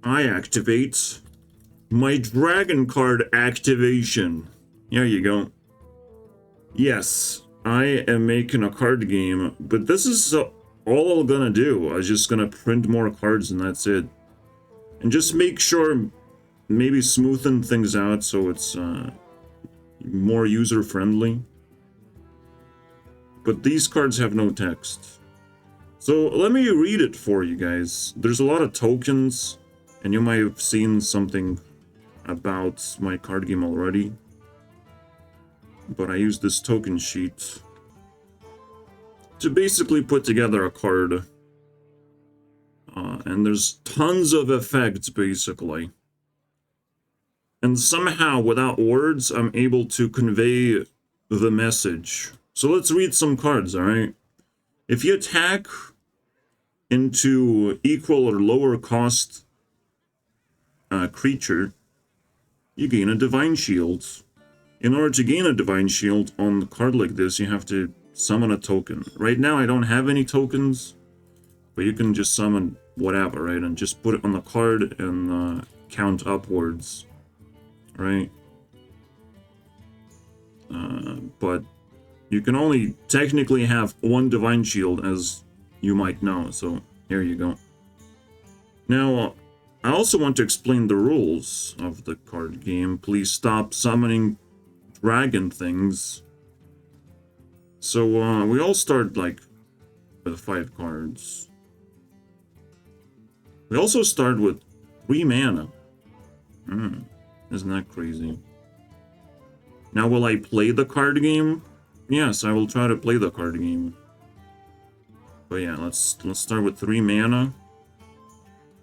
I activate my dragon card activation. There you go. Yes, I am making a card game, but this is all I'm gonna do. I was just gonna print more cards and that's it. And just make sure, maybe smoothen things out so it's more user-friendly. But these cards have no text. So let me read it for you guys. There's a lot of tokens, and you might have seen something about my card game already. But I use this token sheet to basically put together a card. And there's tons of effects, basically. And somehow, without words, I'm able to convey the message. So let's read some cards, alright? If you attack into equal or lower cost creature, you gain a Divine Shield. In order to gain a Divine Shield on a card like this, you have to summon a token. Right now, I don't have any tokens, but you can just summon whatever, right? And just put it on the card and count upwards, right? But you can only technically have one Divine Shield, as you might know, so here you go. Now, I also want to explain the rules of the card game. Please stop summoning dragon things. So, we all start, like, with 5 cards. We also start with 3 mana. Isn't that crazy? Now, will I play the card game? Yes, I will try to play the card game. But yeah, let's start with 3 mana.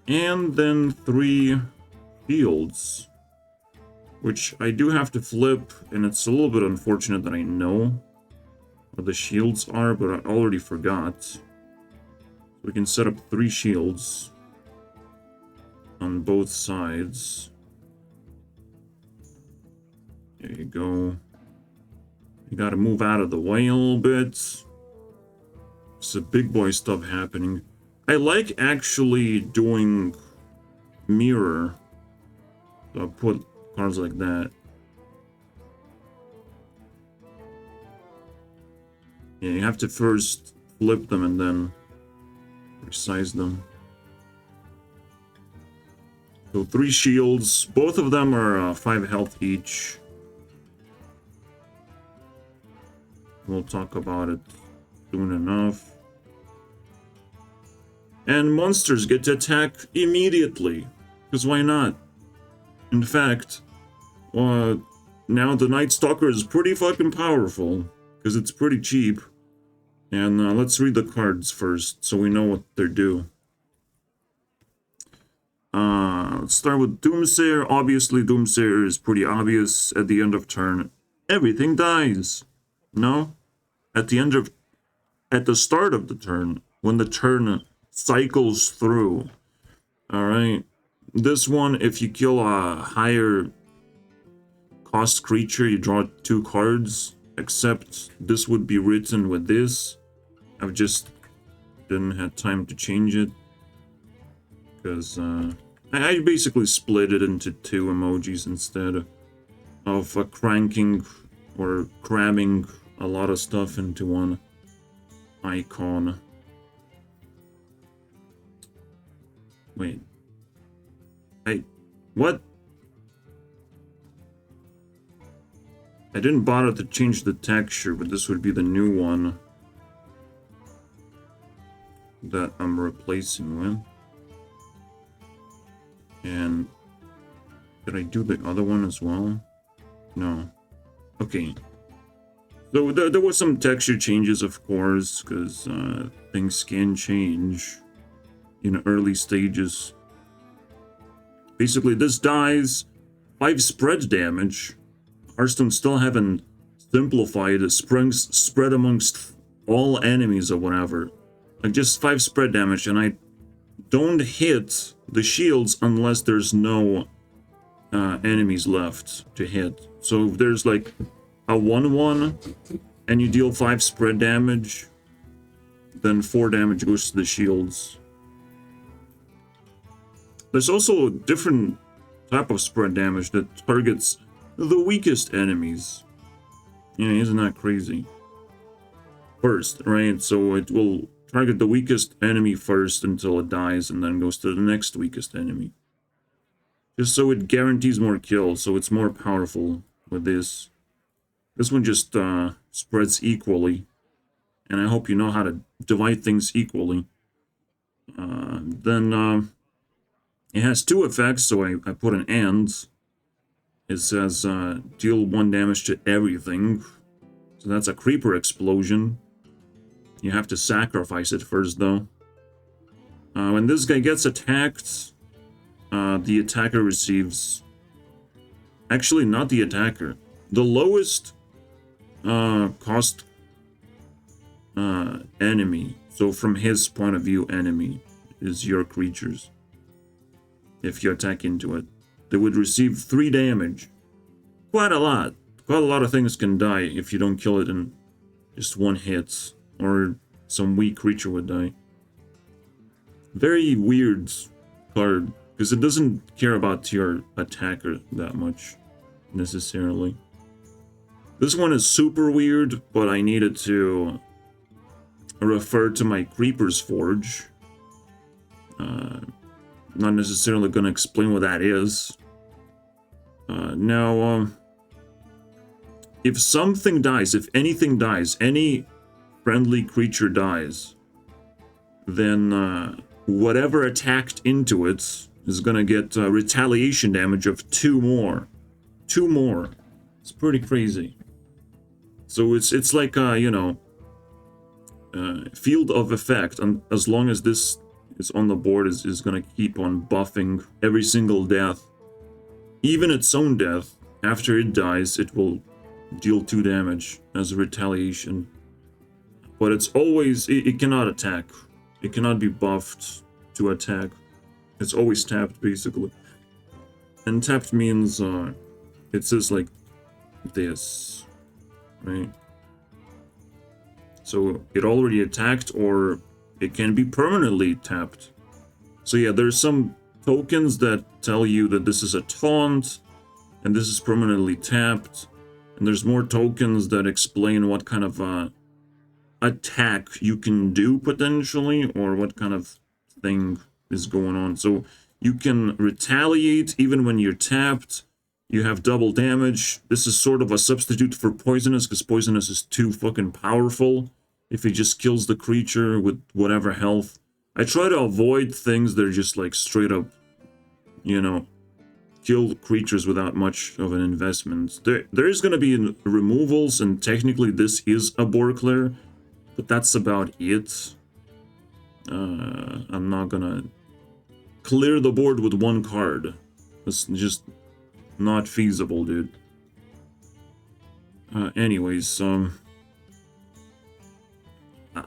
And then 3 shields. Which I do have to flip, and it's a little bit unfortunate that I know what the shields are, but I already forgot. We can set up 3 shields on both sides. There you go. You gotta move out of the way a little bit. It's a big boy stuff happening. I like actually doing mirror. So I'll put cards like that. Yeah, you have to first flip them and then resize them. So 3 shields. Both of them are 5 health each. We'll talk about it soon enough. And monsters get to attack immediately. Because why not? In fact, now the Night Stalker is pretty fucking powerful. Because it's pretty cheap. And let's read the cards first so we know what they're due. Let's start with Doomsayer. Obviously, Doomsayer is pretty obvious. At the end of turn, everything dies. No? At the start of the turn, when the turn cycles through. Alright. This one, if you kill a higher cost creature, you draw 2 cards. Except this would be written with this. I've just didn't have time to change it. Because I basically split it into 2 emojis instead of cranking or cramming a lot of stuff into one icon. Wait. What? I didn't bother to change the texture, but this would be the new one that I'm replacing with. And did I do the other one as well? No. Okay. So there was some texture changes, of course, because things can change in early stages. Basically, this dies 5 spread damage. Hearthstone still haven't simplified it. Spread amongst all enemies or whatever. Like just 5 spread damage, and I don't hit the shields unless there's no enemies left to hit. So if there's like a 1/1 and you deal 5 spread damage, then 4 damage goes to the shields. There's also a different type of spread damage that targets the weakest enemies. Yeah, isn't that crazy? First, right? So it will target the weakest enemy first until it dies, and then goes to the next weakest enemy. Just so it guarantees more kills, so it's more powerful with this. This one just spreads equally. And I hope you know how to divide things equally. Then it has two effects, so I put an and. It says deal 1 damage to everything. So that's a creeper explosion. You have to sacrifice it first, though. When this guy gets attacked, the attacker receives... Actually, not the attacker. The lowest cost enemy, so from his point of view, enemy, is your creatures. If you attack into it, they would receive 3 damage. Quite a lot. Quite a lot of things can die if you don't kill it in just 1 hit, or some weak creature would die. Very weird card, because it doesn't care about your attacker that much, necessarily. This one is super weird, but I needed to refer to my Creeper's Forge. Not necessarily going to explain what that is. Now, if something dies, if anything dies, any friendly creature dies, then whatever attacked into it is going to get retaliation damage of 2 more. 2 more. It's pretty crazy. So it's like, you know, field of effect, and as long as this is on the board, is going to keep on buffing every single death. Even its own death, after it dies, it will deal 2 damage as a retaliation. But it's always, it cannot attack. It cannot be buffed to attack. It's always tapped, basically. And tapped means, it says like this, right? So it already attacked, or it can be permanently tapped. So yeah, there's some tokens that tell you that this is a taunt, and this is permanently tapped. And there's more tokens that explain what kind of attack you can do, potentially, or what kind of thing is going on. So you can retaliate even when you're tapped. You have double damage. This is sort of a substitute for poisonous, because poisonous is too fucking powerful if he just kills the creature with whatever health. I try to avoid things that are just like straight up, you know, kill creatures without much of an investment. There is going to be removals, and technically this is a Borkler, but that's about it. I'm not gonna clear the board with 1 card. It's just not feasible, dude. Anyways,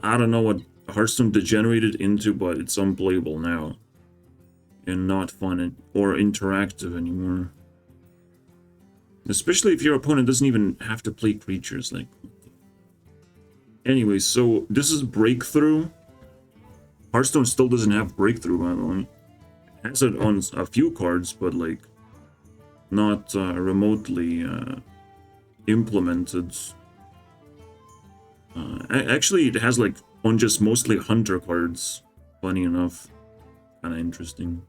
I don't know what Hearthstone degenerated into, but it's unplayable now. And not fun or interactive anymore. Especially if your opponent doesn't even have to play creatures, like... Anyway, so this is Breakthrough. Hearthstone still doesn't have Breakthrough, by the way. It has it on a few cards, but like... not remotely implemented. Actually, it has like on just mostly hunter cards. Funny enough. Kind of interesting.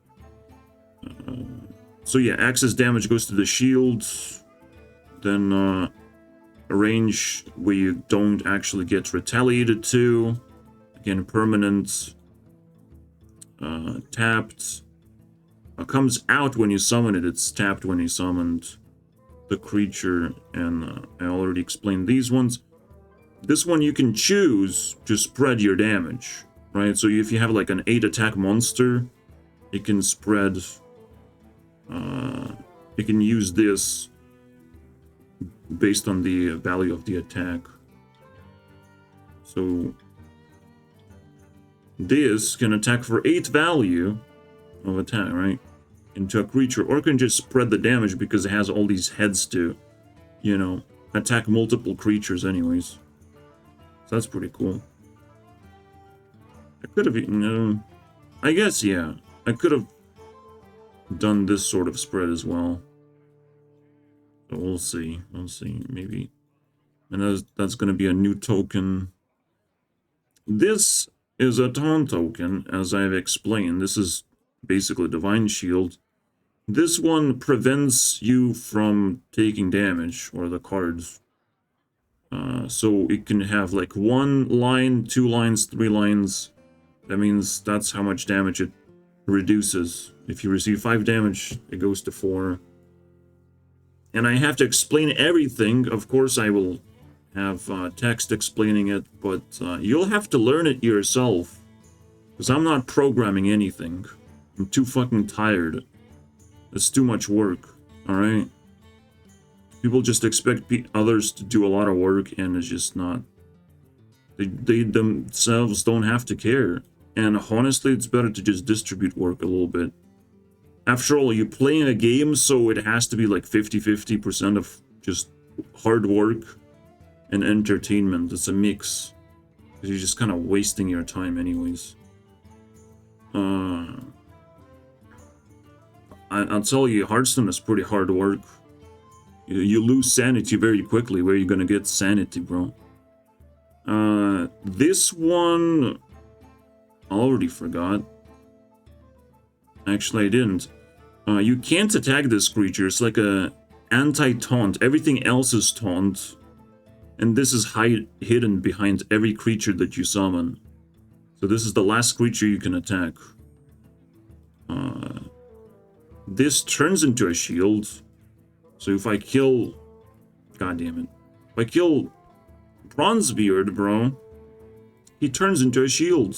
So yeah, access damage goes to the shield. Then a range where you don't actually get retaliated to. Again, permanent. Tapped. Comes out when you summon it. It's tapped when you summoned the creature. And I already explained these ones. This one you can choose to spread your damage. Right, so if you have like an 8 attack monster, it can spread, you can use this based on the value of the attack. So this can attack for 8 value of attack, right, into a creature, or can just spread the damage because it has all these heads to, you know, attack multiple creatures anyways. So that's pretty cool. I could have, I guess, yeah. I could have done this sort of spread as well. So we'll see. We'll see. Maybe. And that's going to be a new token. This is a taunt token, as I've explained. This is basically Divine Shield. This one prevents you from taking damage, or the cards. So it can have like 1 line, 2 lines, 3 lines. That means that's how much damage it reduces. If you receive 5 damage, it goes to 4. And I have to explain everything. Of course, I will have text explaining it, but you'll have to learn it yourself. Because I'm not programming anything. I'm too fucking tired. It's too much work, alright? People just expect others to do a lot of work, and it's just not. They themselves don't have to care. And honestly, it's better to just distribute work a little bit. After all, you're playing a game, so it has to be like 50-50% of just hard work and entertainment. It's a mix. Because you're just kind of wasting your time anyways. I'll tell you, Hearthstone is pretty hard work. You lose sanity very quickly. Where are you gonna get sanity, bro? This one... I already forgot. Actually, I didn't. You can't attack this creature. It's like a anti-taunt. Everything else is taunt. And this is hidden behind every creature that you summon. So this is the last creature you can attack. This turns into a shield. So if I kill... God damn it. If I kill Bronzebeard, bro, he turns into a shield.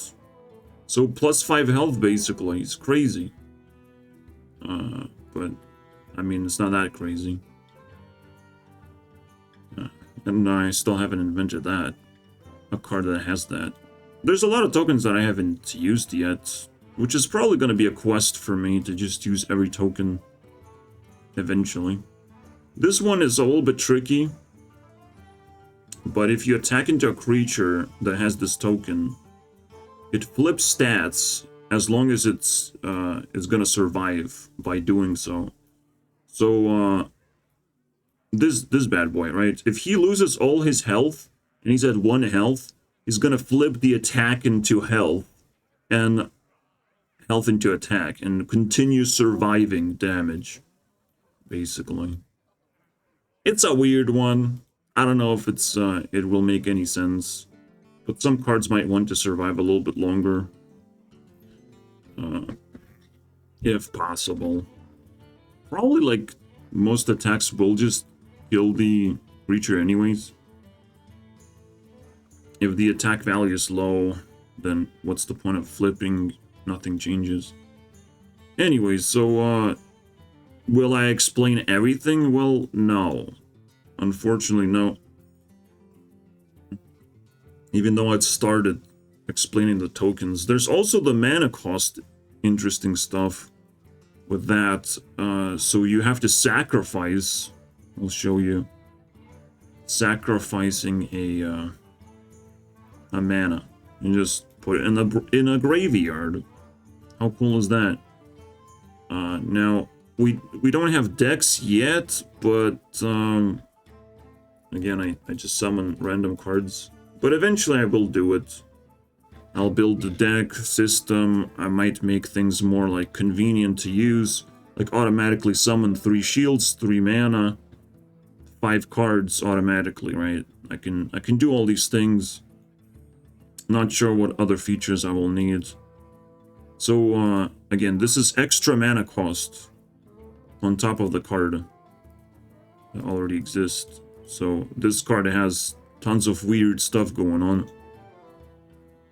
So plus 5 health, basically. It's crazy. But, I mean, it's not that crazy. And I still haven't invented that. A card that has that. There's a lot of tokens that I haven't used yet. Which is probably going to be a quest for me to just use every token. Eventually. This one is a little bit tricky. But if you attack into a creature that has this token, it flips stats as long as it's gonna survive by doing so. So this bad boy, right? If he loses all his health and he's at 1 health, he's gonna flip the attack into health and health into attack and continue surviving damage, basically. It's a weird one. I don't know if it's it will make any sense. But some cards might want to survive a little bit longer. If possible. Probably like most attacks will just kill the creature anyways. If the attack value is low, then what's the point of flipping? Nothing changes. Anyways, so will I explain everything? Well, no. Unfortunately, no. Even though I'd started explaining the tokens. There's also the mana cost, interesting stuff with that. So you have to sacrifice. I'll show you. Sacrificing a mana. You just put it in a graveyard. How cool is that? Now we don't have decks yet, but again, I just summon random cards. But eventually I will do it. I'll build the deck system. I might make things more like convenient to use. Like automatically summon 3 shields, 3 mana, 5 cards automatically, right? I can do all these things. Not sure what other features I will need. So again, this is extra mana cost on top of the card that already exists. So this card has tons of weird stuff going on.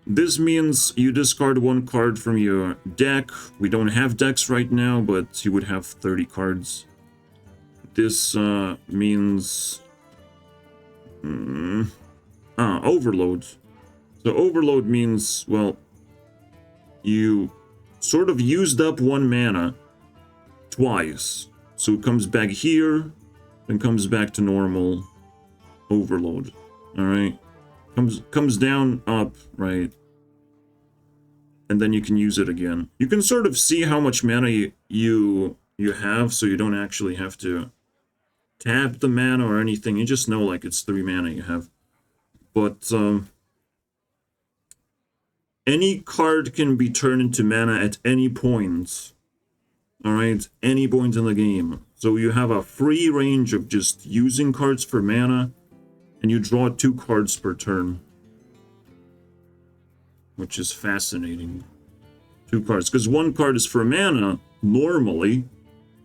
This means you discard 1 card from your deck. We don't have decks right now, but you would have 30 cards. This means... overload. So overload means, well, you sort of used up 1 mana twice. So it comes back here, then comes back to normal overload. Alright? Comes down, up, right? and then you can use it again. You can sort of see how much mana you have, so you don't actually have to tap the mana or anything. You just know like it's 3 mana you have. But any card can be turned into mana at any point. Alright, any point in the game. So you have a free range of just using cards for mana, and you draw 2 cards per turn. Which is fascinating. 2 cards, because 1 card is for mana, normally,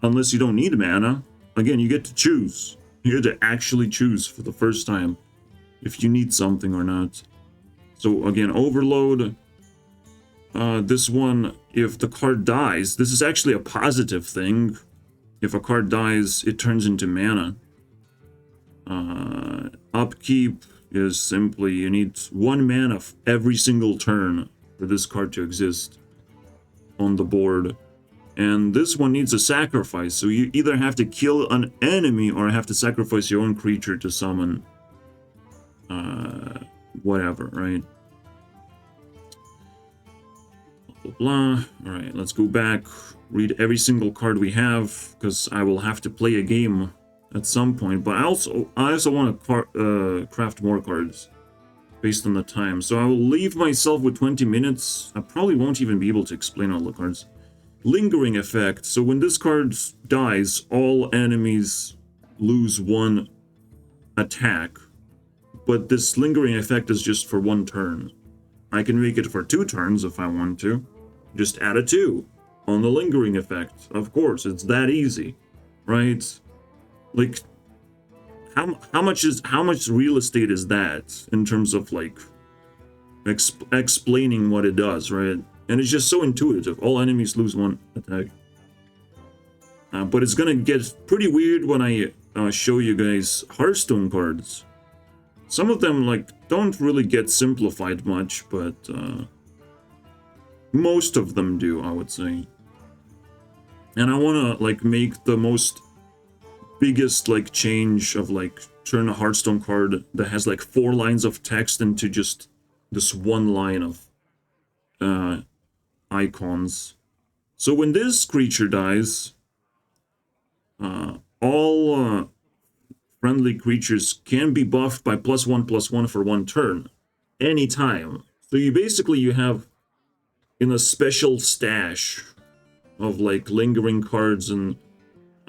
unless you don't need mana. Again, you get to choose. You get to actually choose for the first time if you need something or not. So again, Overload. This one, if the card dies, this is actually a positive thing. If a card dies, it turns into mana. Upkeep is simply, you need 1 mana every single turn for this card to exist on the board. And this one needs a sacrifice, so you either have to kill an enemy or have to sacrifice your own creature to summon whatever, right? Blah, blah, blah. Alright, let's go back, read every single card we have, because I will have to play a game at some point, but I also want to craft more cards based on the time. So I will leave myself with 20 minutes. I probably won't even be able to explain all the cards. Lingering effect. So when this card dies, all enemies lose 1 attack. But this lingering effect is just for 1 turn. I can make it for 2 turns if I want to. Just add a 2 on the lingering effect. Of course, it's that easy, right? Like, how much real estate is that in terms of like explaining what it does, right? And it's just so intuitive. All enemies lose 1 attack. But it's gonna get pretty weird when I show you guys Hearthstone cards. Some of them like don't really get simplified much, but most of them do, I would say. And I wanna like make the biggest like change of like turn a Hearthstone card that has like 4 lines of text into just this 1 line of icons. So when this creature dies, all friendly creatures can be buffed by +1/+1 for 1 turn anytime. So you have in a special stash of like lingering cards and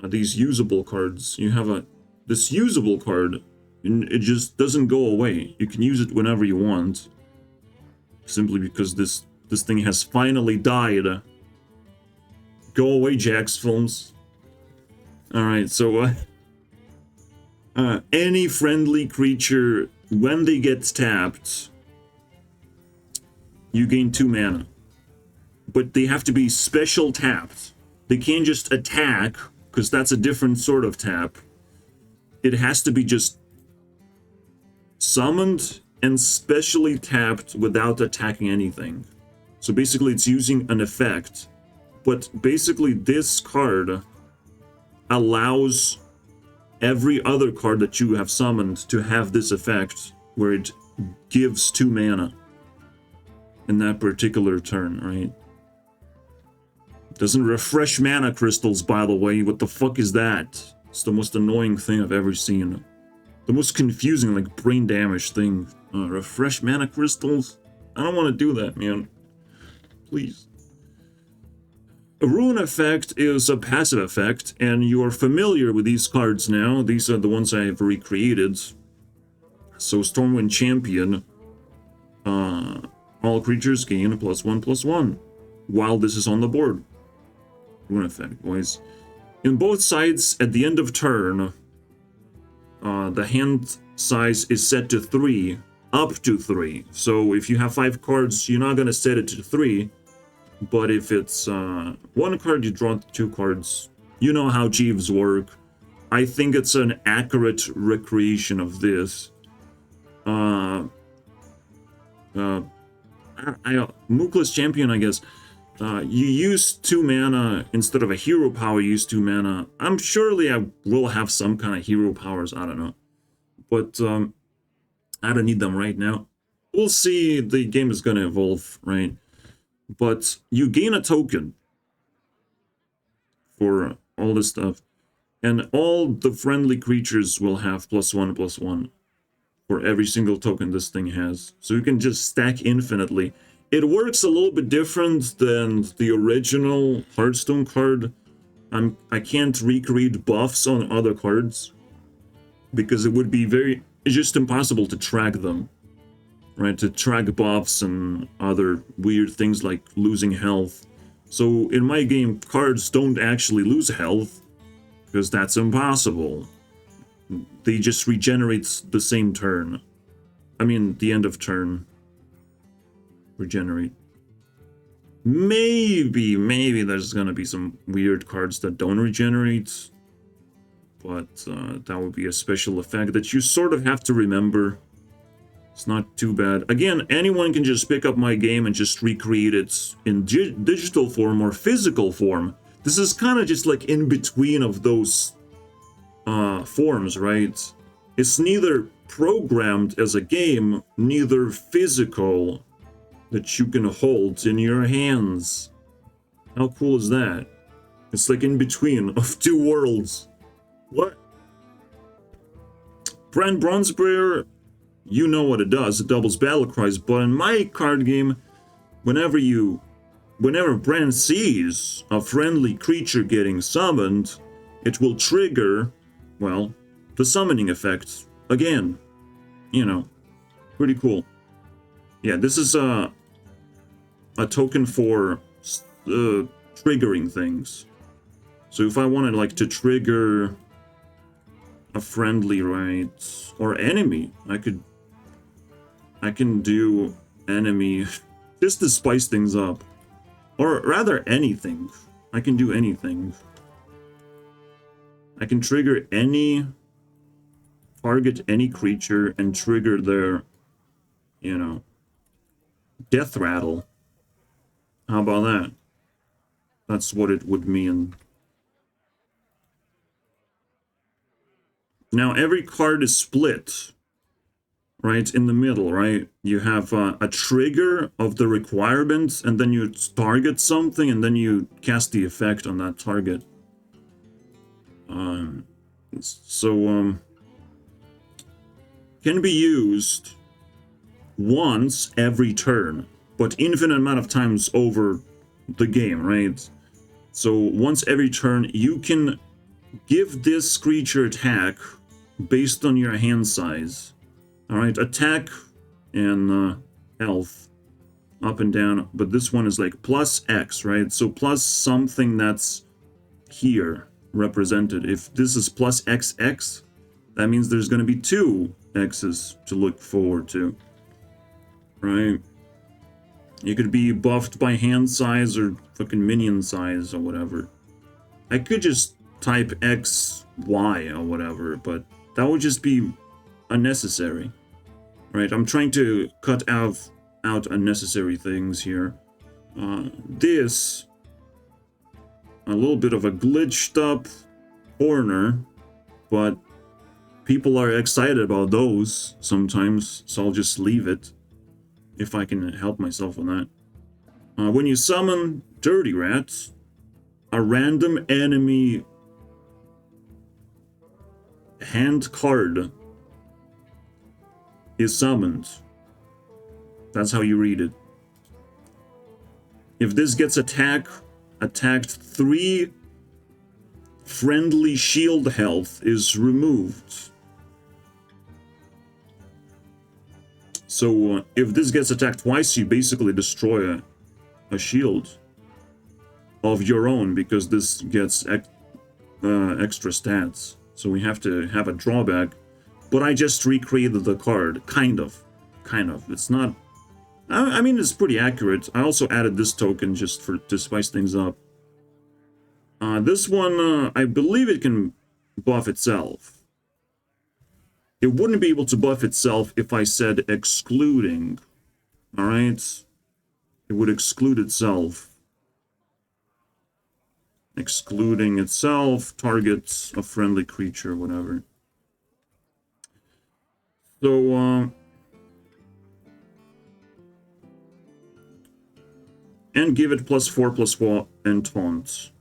these usable cards, you have this usable card, and it just doesn't go away. You can use it whenever you want, simply because this thing has finally died. Go away, Jax Films. Alright, so any friendly creature, when they get tapped, you gain 2 mana. But they have to be special tapped. They can't just attack, because that's a different sort of tap. It has to be just summoned and specially tapped without attacking anything. So basically it's using an effect. But basically this card allows every other card that you have summoned to have this effect, where it gives 2 mana in that particular turn, right? Doesn't refresh mana crystals, by the way. What the fuck is that? It's the most annoying thing I've ever seen. The most confusing, like, brain damage thing. Refresh mana crystals? I don't want to do that, man. Please. A rune effect is a passive effect, and you're familiar with these cards now. These are the ones I have recreated. So Stormwind Champion. All creatures gain +1/+1 while this is on the board. Rune effect, boys. In both sides, at the end of turn, the hand size is set to 3, up to 3. So if you have 5 cards, you're not going to set it to 3. But if it's 1 card, you draw 2 cards. You know how Jeeves work. I think it's an accurate recreation of this. Mookless Champion, I guess. You use 2 mana instead of a hero power, you use 2 mana. I'm surely I will have some kind of hero powers, I don't know. But I don't need them right now. We'll see, the game is gonna evolve, right? but you gain a token for all this stuff. And all the friendly creatures will have +1/+1 for every single token this thing has. So you can just stack infinitely. It works a little bit different than the original Hearthstone card. I can't recreate buffs on other cards because it would be it's just impossible to track them, right? To track buffs and other weird things like losing health. So in my game, cards don't actually lose health because that's impossible. They just regenerate the same turn. I mean, the end of turn. Regenerate. Maybe there's gonna be some weird cards that don't regenerate. But that would be a special effect that you sort of have to remember. It's not too bad. Again, anyone can just pick up my game and just recreate it in digital form or physical form. This is kind of just like in between of those forms, right? It's neither programmed as a game, neither physical that you can hold in your hands. How cool is that? It's like in between of two worlds. What? Brand Bronzebear, you know what it does. It doubles battle cries, but in my card game, whenever Brand sees a friendly creature getting summoned, it will trigger, well, the summoning effect again. You know, pretty cool. Yeah, this is a token for triggering things. So if I wanted like to trigger a friendly, right, or enemy, I can do enemy just to spice things up. Or rather anything. I can do anything. I can trigger target any creature and trigger their, you know, death rattle. How about that? That's what it would mean. Now every card is split, right, in the middle, right? You have a trigger of the requirement, and then you target something, and then you cast the effect on that target. Can be used once every turn, but infinite amount of times over the game, right? So once every turn, you can give this creature attack based on your hand size. Alright, attack and health, up and down, but this one is like plus X, right? So plus something that's here represented. If this is plus XX, that means there's going to be 2 X's to look forward to, right? You could be buffed by hand size or fucking minion size or whatever. I could just type X, Y or whatever, but that would just be unnecessary, right? I'm trying to cut out unnecessary things here. This, a little bit of a glitched up corner, but people are excited about those sometimes, so I'll just leave it if I can help myself on that. When you summon Dirty Rats, a random enemy hand card is summoned. That's how you read it. If this gets attacked, 3 friendly shield health is removed. So if this gets attacked twice, you basically destroy a shield of your own because this gets extra stats. So we have to have a drawback. But I just recreated the card, kind of. It's not... I mean, it's pretty accurate. I also added this token just to spice things up. This one, I believe it can buff itself. It wouldn't be able to buff itself if I said excluding. Alright? It would exclude itself. Excluding itself, targets a friendly creature, whatever. So, and give it +4/+4 and taunt.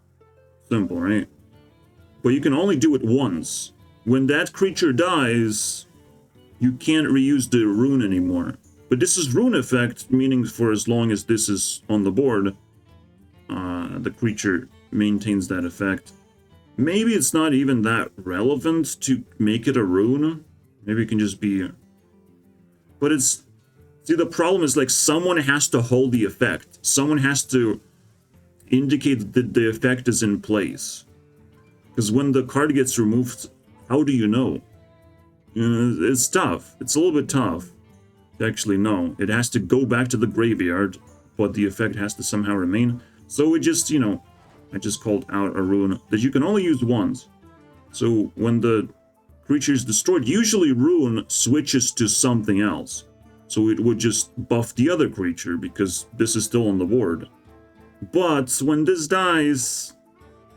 Simple, right? But you can only do it once. When that creature dies, you can't reuse the rune anymore. But this is rune effect, meaning for as long as this is on the board, the creature maintains that effect. Maybe it's not even that relevant to make it a rune. Maybe it can just be... But it's... See, the problem is, like, someone has to hold the effect. Someone has to indicate that the effect is in place. Because when the card gets removed, how do you know? It's tough. It's a little bit tough to actually know. It has to go back to the graveyard, but the effect has to somehow remain. So it just, you know, I just called out a rune that you can only use once. So when the creature is destroyed, usually rune switches to something else. So it would just buff the other creature because this is still on the board. But when this dies,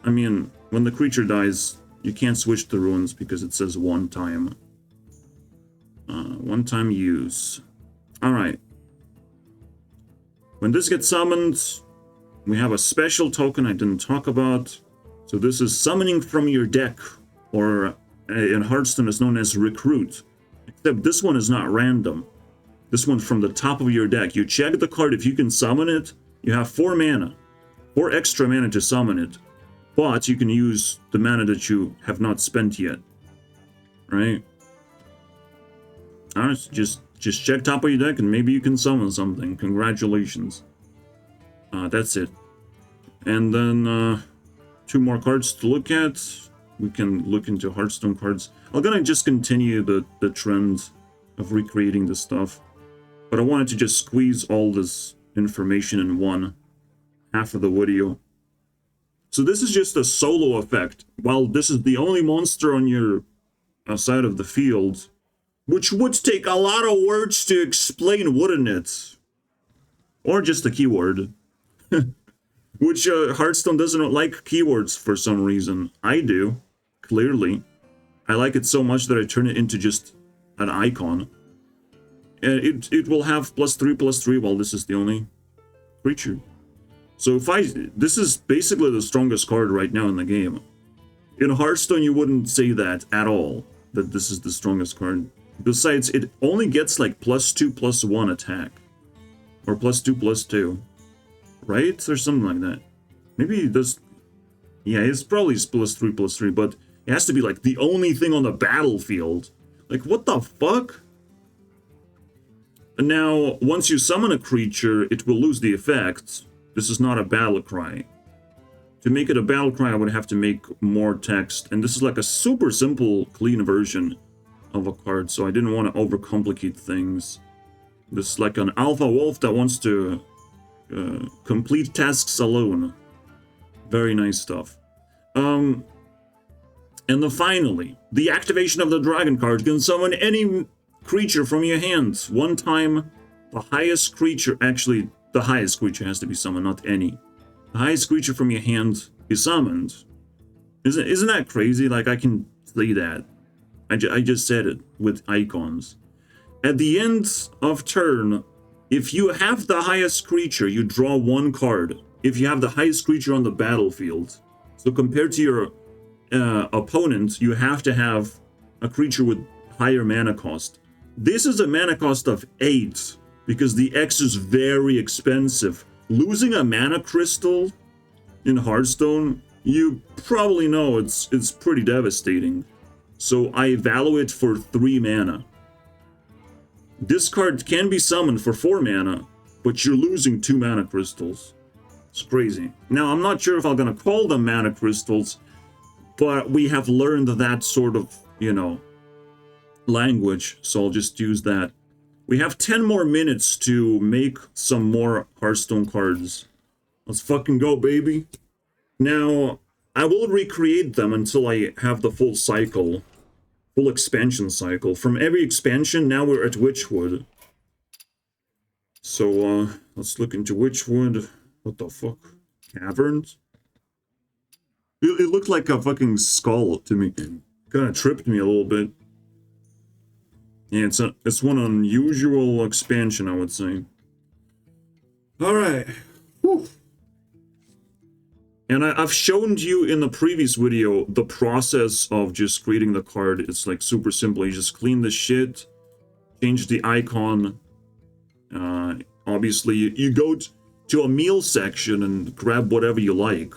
I mean, when the creature dies, you can't switch the runes because it says one time. One time use. Alright. When this gets summoned, we have a special token I didn't talk about. So this is summoning from your deck, or in Hearthstone is known as recruit. Except this one is not random. This one's from the top of your deck. You check the card, if you can summon it, you have 4 mana. 4 extra mana to summon it. But you can use the mana that you have not spent yet. Right? Alright, just check top of your deck and maybe you can summon something. Congratulations. That's it. And then 2 more cards to look at. We can look into Hearthstone cards. I'm gonna just continue the trend of recreating this stuff. But I wanted to just squeeze all this information in one half of the video. So this is just a solo effect. While this is the only monster on your side of the field, which would take a lot of words to explain, wouldn't it? Or just a keyword. Which Hearthstone doesn't like keywords for some reason. I do, clearly. I like it so much that I turn it into just an icon. And it will have +3/+3 while this is the only creature. So this is basically the strongest card right now in the game. In Hearthstone, you wouldn't say that at all, that this is the strongest card. Besides, it only gets like +2/+1 attack. Or +2/+2. Right? Or something like that. Maybe it does... Yeah, it's probably +3/+3, but it has to be like the only thing on the battlefield. Like, what the fuck? And now, once you summon a creature, it will lose the effect. This is not a battle cry. To make it a battle cry, I would have to make more text. And this is like a super simple, clean version of a card, so I didn't want to overcomplicate things. This is like an alpha wolf that wants to complete tasks alone. Very nice stuff. And then finally, the activation of the dragon card can summon any creature from your hand. One time, the highest creature, actually, the highest creature has to be summoned, not any. The highest creature from your hand is summoned. Isn't that crazy? Like, I can say that. I just said it with icons. At the end of turn, if you have the highest creature, you draw 1 card. If you have the highest creature on the battlefield. So compared to your opponent, you have to have a creature with higher mana cost. This is a mana cost of 8, because the X is very expensive. Losing a mana crystal in Hearthstone, you probably know it's pretty devastating. So I value it for 3 mana. This card can be summoned for 4 mana, but you're losing 2 mana crystals. It's crazy. Now, I'm not sure if I'm gonna call them mana crystals, but we have learned that sort of, you know, language, so I'll just use that. We have 10 more minutes to make some more Hearthstone cards. Let's fucking go, baby. Now, I will recreate them until I have the full cycle. Full expansion cycle. From every expansion, now we're at Witchwood. So, let's look into Witchwood. What the fuck? Caverns? It looked like a fucking skull to me. Kinda tripped me a little bit. Yeah, it's one unusual expansion, I would say. Alright. Whew. And I've shown you in the previous video the process of just creating the card. It's like super simple. You just clean the shit, change the icon. Obviously, you go to a meal section and grab whatever you like,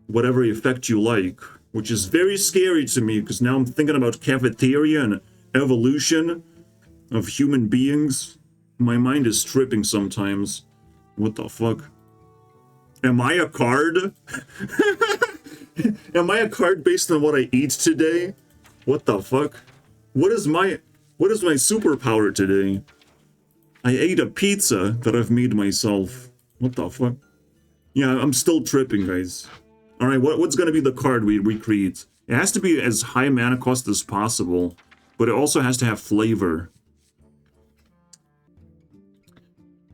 whatever effect you like, which is very scary to me because now I'm thinking about cafeteria and evolution of human beings. My mind is tripping sometimes. What the fuck? Am I a card? Am I a card based on what I eat today? What the fuck? What is my superpower today? I ate a pizza that I've made myself. What the fuck? Yeah, I'm still tripping, guys. Alright, what's gonna be the card we create? It has to be as high mana cost as possible, but it also has to have flavor.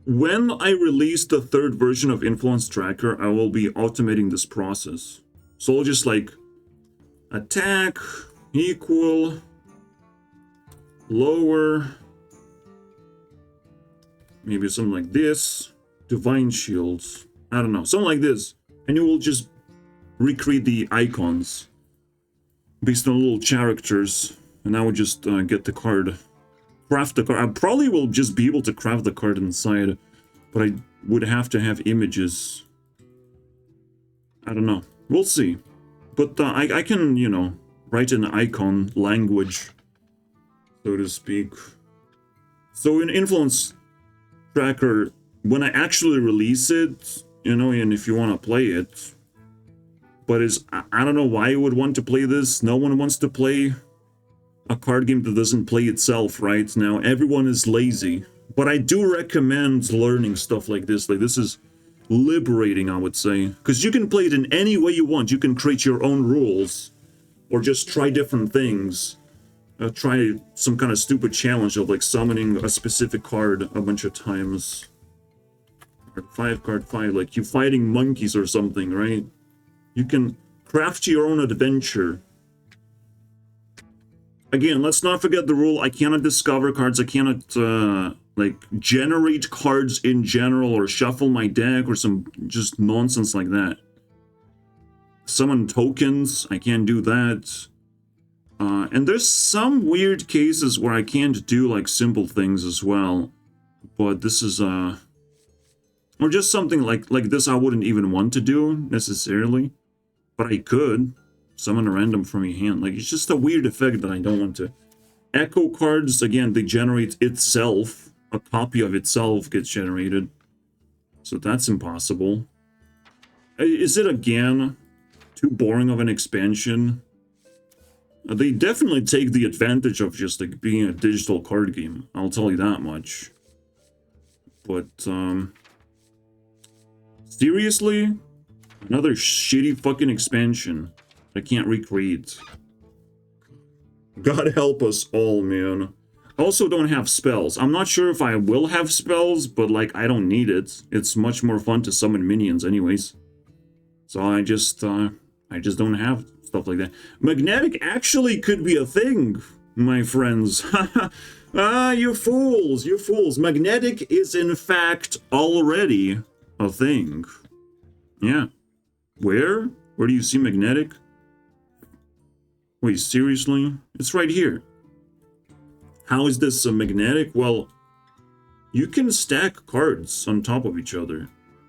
When I release the third version of Influence Tracker, I will be automating this process. So I'll just like attack, equal, lower, maybe something like this, divine shields, I don't know, something like this. And you will just recreate the icons based on little characters. And I will just get the card. Craft the card. I probably will just be able to craft the card inside, but I would have to have images. I don't know. We'll see. But I can, you know, write an icon language, so to speak. So in Influence Tracker, when I actually release it, you know, and if you want to play it, but I don't know why you would want to play this. No one wants to play a card game that doesn't play itself right now. Everyone is lazy, but I do recommend learning stuff like this. Like, this is liberating, I would say, because you can play it in any way you want. You can create your own rules or just try different things. Try some kind of stupid challenge of like summoning a specific card a bunch of times. Card 5, like you fighting monkeys or something, right? You can craft your own adventure. Again, let's not forget the rule. I cannot discover cards. I cannot, like, generate cards in general or shuffle my deck or some just nonsense like that. Summon tokens. I can't do that. And there's some weird cases where I can't do, like, simple things as well. But this is, or just something like this I wouldn't even want to do, necessarily. But I could. Summon a random from your hand. Like, it's just a weird effect that I don't want to. Echo cards, again, they generate itself. A copy of itself gets generated. So that's impossible. Is it, again, too boring of an expansion? They definitely take the advantage of just, like, being a digital card game. I'll tell you that much. But, seriously? Another shitty fucking expansion. I can't recreate. God help us all, man. I also don't have spells. I'm not sure if I will have spells, but like I don't need it. It's much more fun to summon minions anyways. So I just don't have stuff like that. Magnetic actually could be a thing, my friends. Ah, you fools, you fools. Magnetic is in fact already a thing. Yeah. Where? Where do you see magnetic? Wait, seriously? It's right here. How is this a magnetic? Well, you can stack cards on top of each other.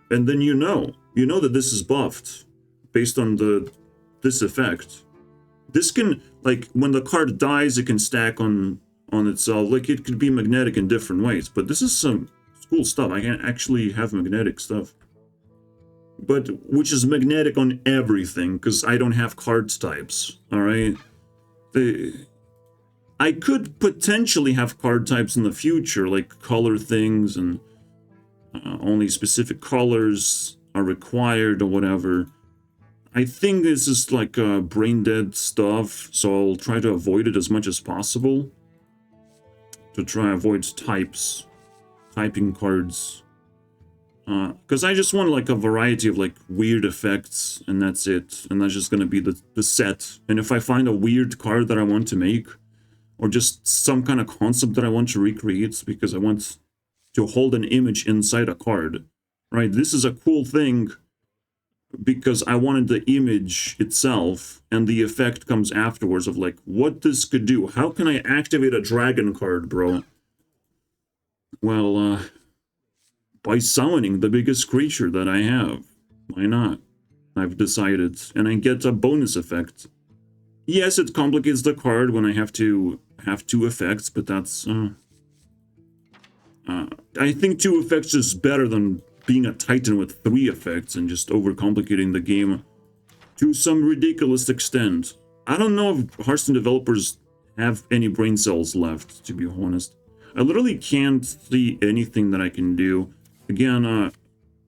And then you know that this is buffed based on this effect. This can, like, when the card dies, it can stack on itself. Like, it could be magnetic in different ways. But this is some cool stuff. I can actually have magnetic stuff. But, which is magnetic on everything, because I don't have cards types, alright? I could potentially have card types in the future, like color things, and only specific colors are required or whatever. I think this is like brain dead stuff, so I'll try to avoid it as much as possible. To try to avoid typing cards. Because I just want like a variety of like weird effects, and that's it. And that's just going to be the set. And if I find a weird card that I want to make, or just some kind of concept that I want to recreate, because I want to hold an image inside a card, right? This is a cool thing because I wanted the image itself, and the effect comes afterwards of like what this could do. How can I activate a dragon card, bro? Well, by summoning the biggest creature that I have. Why not? I've decided, and I get a bonus effect. Yes, it complicates the card when I have to have 2 effects, but that's I think 2 effects is better than being a Titan with 3 effects and just overcomplicating the game to some ridiculous extent. I don't know if Hearthstone developers have any brain cells left, to be honest. I literally can't see anything that I can do. Again,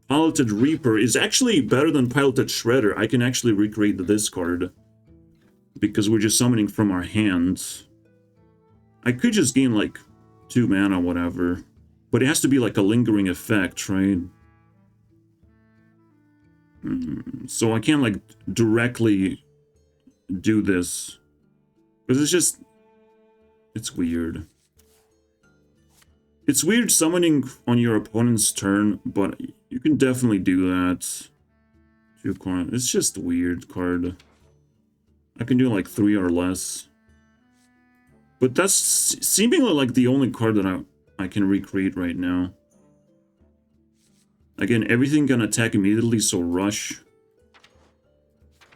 Piloted Reaper is actually better than Piloted Shredder. I can actually recreate this card because we're just summoning from our hands. I could just gain like 2 mana, whatever. But it has to be like a lingering effect, right? So I can't like directly do this. Because it's just... it's weird. It's weird summoning on your opponent's turn, but you can definitely do that. It's just a weird card. I can do like 3 or less. But that's seemingly like the only card that I can recreate right now. Again, everything can attack immediately, so rush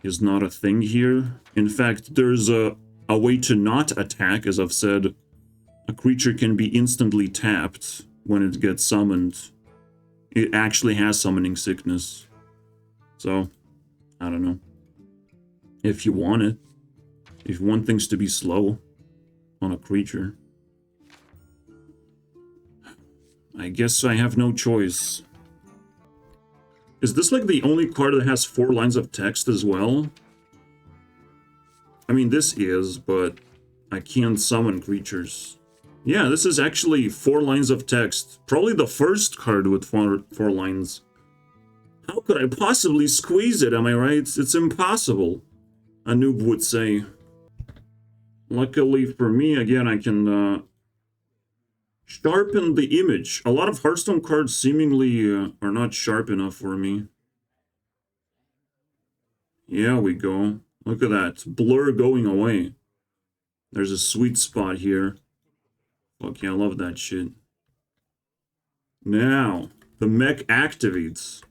is not a thing here. In fact, there's a way to not attack, as I've said. A creature can be instantly tapped when it gets summoned. It actually has summoning sickness. So, I don't know. If you want it. If you want things to be slow on a creature. I guess I have no choice. Is this like the only card that has 4 lines of text as well? I mean, this is, but I can't summon creatures. Yeah, this is actually 4 lines of text. Probably the first card with 4 lines. How could I possibly squeeze it, am I right? It's impossible, a noob would say. Luckily for me, again, I can sharpen the image. A lot of Hearthstone cards seemingly are not sharp enough for me. Yeah, we go. Look at that. Blur going away. There's a sweet spot here. Fuck yeah, I love that shit. Now, the mech activates.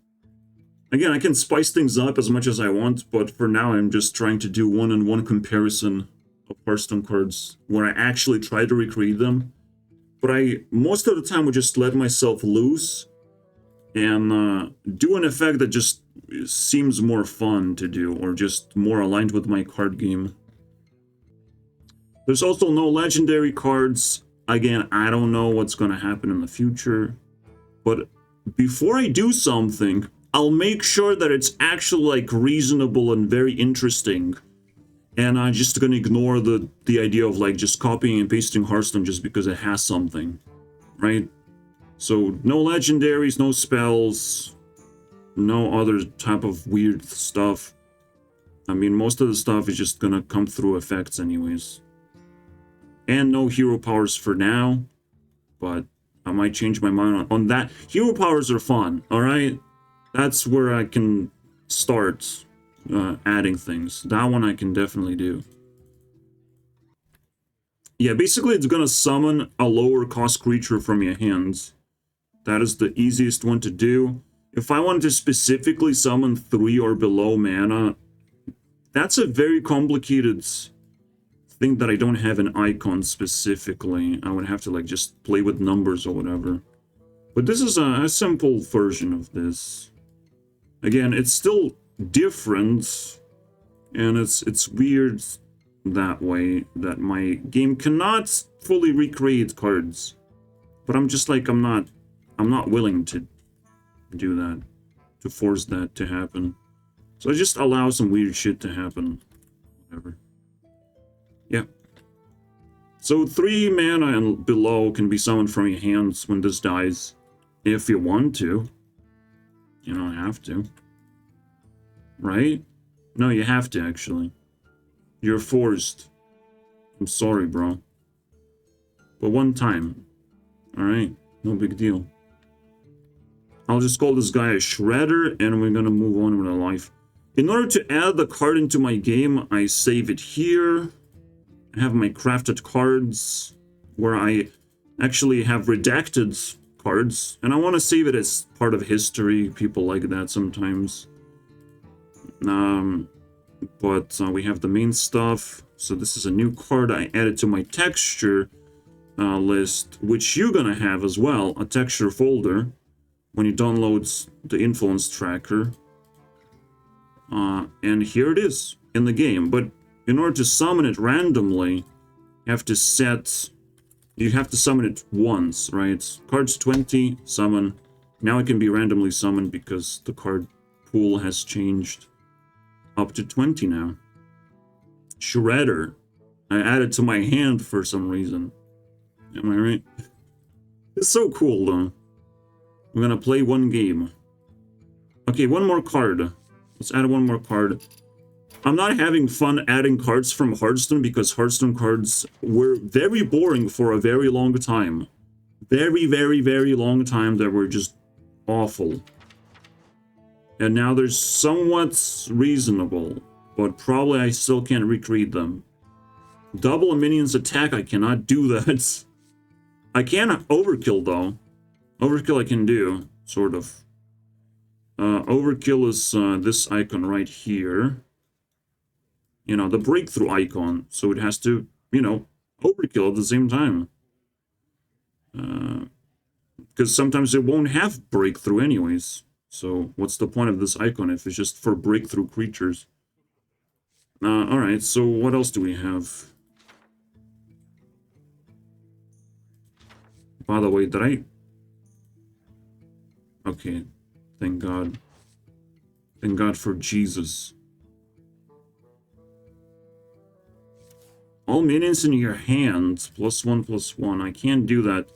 Again, I can spice things up as much as I want, but for now I'm just trying to do one-on-one comparison of Hearthstone cards where I actually try to recreate them. But I, most of the time, would just let myself loose and do an effect that just seems more fun to do, or just more aligned with my card game. There's also no legendary cards. Again, I don't know what's going to happen in the future. But before I do something, I'll make sure that it's actually like reasonable and very interesting. And I'm just going to ignore the idea of like just copying and pasting Hearthstone just because it has something, right? So no legendaries, no spells, no other type of weird stuff. I mean, most of the stuff is just going to come through effects anyways. And no hero powers for now, but I might change my mind on that. Hero powers are fun, alright? That's where I can start adding things. That one I can definitely do. Yeah, basically it's gonna summon a lower cost creature from your hands. That is the easiest one to do. If I wanted to specifically summon 3 or below mana, that's a very complicated thing that I don't have an icon specifically. I would have to like just play with numbers or whatever. But this is a simple version of this. Again, it's still different, and it's weird that way that my game cannot fully recreate cards. But I'm just like I'm not willing to do that, to force that to happen. So I just allow some weird shit to happen. Whatever. Yeah. So 3 mana and below can be summoned from your hands when this dies. If you want to. You don't have to. Right? No, you have to, actually. You're forced. I'm sorry, bro. But one time. Alright? No big deal. I'll just call this guy a Shredder, and we're gonna move on with our life. In order to add the card into my game, I save it here. I have my crafted cards, where I actually have redacted cards, and I want to save it as part of history. People like that sometimes. But we have the main stuff. So this is a new card I added to my texture list, which you're gonna have as well, a texture folder, when you download the influence tracker. And here it is in the game. But in order to summon it randomly, you have to summon it once, right? Cards 20, summon. Now it can be randomly summoned because the card pool has changed. Up to 20 now. Shredder. I added to my hand for some reason. Am I right? It's so cool though. We're gonna play one game. Okay, one more card. Let's add one more card. I'm not having fun adding cards from Hearthstone because Hearthstone cards were very boring for a very long time. Very, very, very long time that were just awful. And now they're somewhat reasonable, but probably I still can't recreate them. Double a minion's attack, I cannot do that. I can overkill though. Overkill I can do, sort of. Overkill is this icon right here. You know, the breakthrough icon. So it has to, you know, overkill at the same time. Because sometimes it won't have breakthrough anyways. So what's the point of this icon if it's just for breakthrough creatures? Alright, so what else do we have? By the way, did I... Okay, thank God. Thank God for Jesus. All minions in your hand, +1/+1. I can't do that.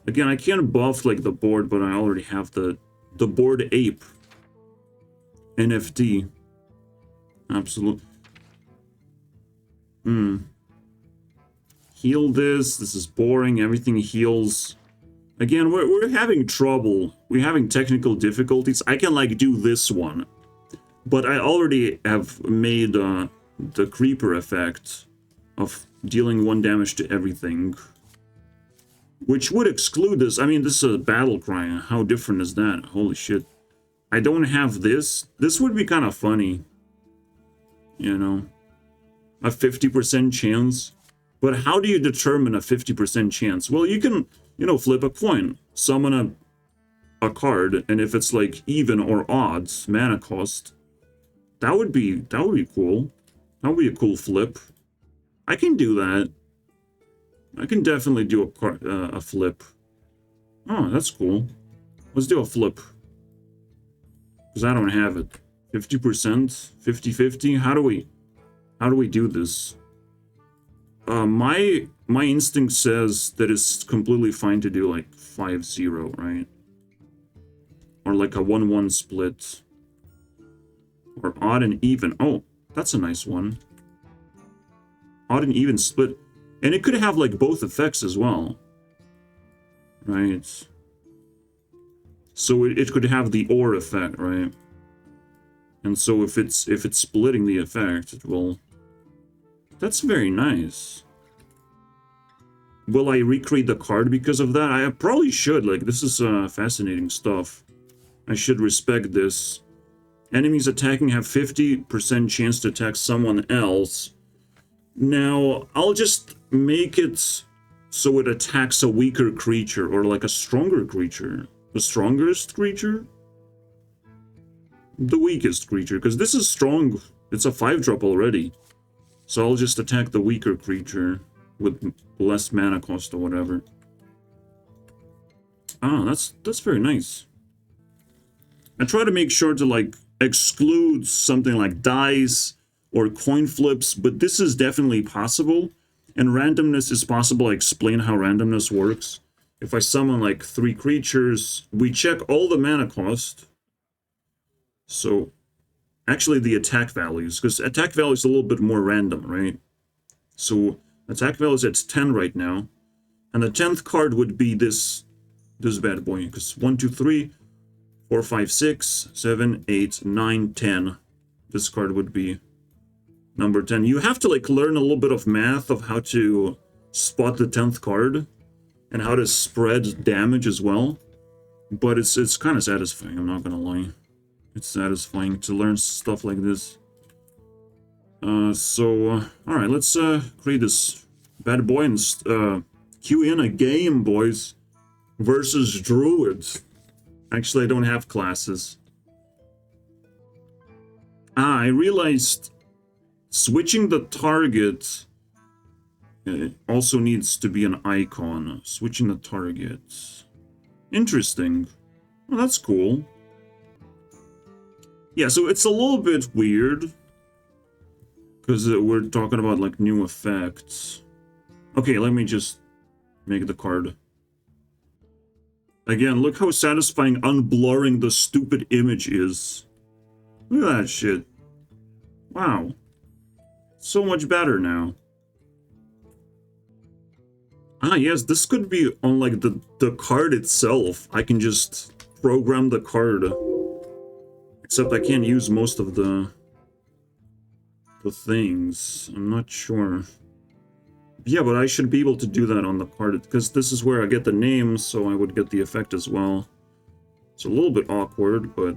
Again, I can't buff like the board, but I already have the board ape. NFT. Absolute. Heal this. This is boring. Everything heals. Again, we're having trouble. We're having technical difficulties. I can like do this one. But I already have made the creeper effect of dealing 1 damage to everything. Which would exclude this. I mean, this is a battle cry. How different is that? Holy shit. I don't have this. This would be kind of funny. You know? A 50% chance. But how do you determine a 50% chance? Well, you can, you know, flip a coin. Summon a card. And if it's like even or odds, mana cost. That would be cool. That would be a cool flip. I can do that. I can definitely do a flip. Oh, that's cool. Let's do a flip. Because I don't have it. 50%? 50-50? How do we do this? My instinct says that it's completely fine to do like 5-0, right? Or like a 1-1 split. Or odd and even. Oh, that's a nice one. Odd and even split. And it could have like both effects as well. Right. So it could have the OR effect, right? And so if it's splitting the effect, it will... That's very nice. Will I recreate the card because of that? I probably should. Like, this is fascinating stuff. I should respect this. Enemies attacking have 50% chance to attack someone else. Now, I'll just make it so it attacks a weaker creature or like a stronger creature. The strongest creature? The weakest creature, because this is strong. It's a 5-drop already. So I'll just attack the weaker creature with less mana cost or whatever. Ah, that's very nice. I try to make sure to like exclude something like dice or coin flips, but this is definitely possible. And randomness is possible. I explain how randomness works. If I summon like 3 creatures, we check all the mana cost. So, actually the attack values, because attack value is a little bit more random, right? So, attack value is at 10 right now. And the 10th card would be this bad boy, because 1, 2, 3. 4, 5, 6, 7, 8, 9, 10. This card would be number 10. You have to like learn a little bit of math of how to spot the 10th card and how to spread damage as well. But it's kind of satisfying, I'm not gonna lie. It's satisfying to learn stuff like this. Alright, let's create this bad boy and queue in a game, boys. Versus druids. Actually, I don't have classes. I realized switching the target also needs to be an icon. Switching the target. Interesting. Well, that's cool. Yeah, so it's a little bit weird. Because we're talking about, like, new effects. Okay, let me just make the card. Again, look how satisfying unblurring the stupid image is. Look at that shit. Wow. So much better now. Ah, yes, this could be on, like, the card itself. I can just program the card. Except I can't use most of the things. I'm not sure. Yeah, but I should be able to do that on the card, because this is where I get the name, so I would get the effect as well. It's a little bit awkward, but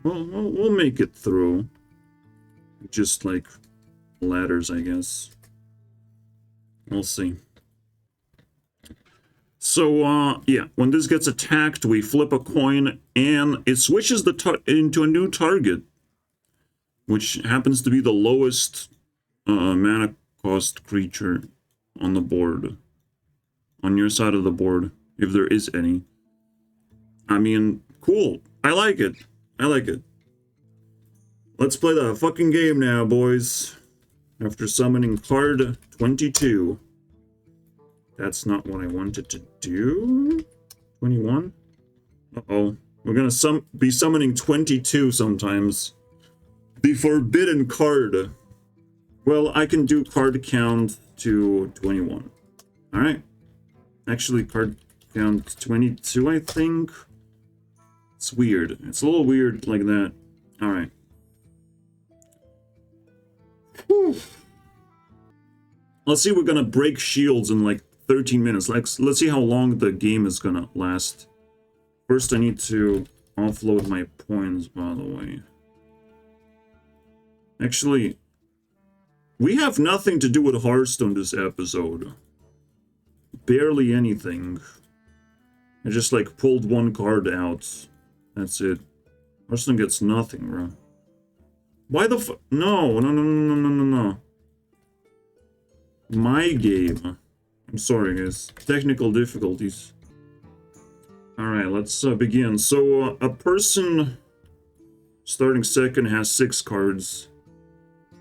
we'll make it through. Just like ladders, I guess. We'll see. So, yeah, when this gets attacked, we flip a coin, and it switches into a new target, which happens to be the lowest mana cost creature on the board. On your side of the board, if there is any. I mean, cool. I like it. I like it. Let's play the fucking game now, boys. After summoning card 22. That's not what I wanted to do. 21? Uh-oh. We're gonna be summoning 22 sometimes. The forbidden card. Well, I can do card count to 21. Alright. Actually, card count 22, I think. It's weird. It's a little weird like that. Alright. Let's see, we're gonna break shields in like 13 minutes. Let's see how long the game is gonna last. First, I need to offload my points, by the way. Actually, we have nothing to do with Hearthstone this episode. Barely anything. I just, like, pulled one card out. That's it. Hearthstone gets nothing, bro. Why the fuck? No. My game. I'm sorry, guys. Technical difficulties. Alright, let's begin. So, a person starting second has 6 cards.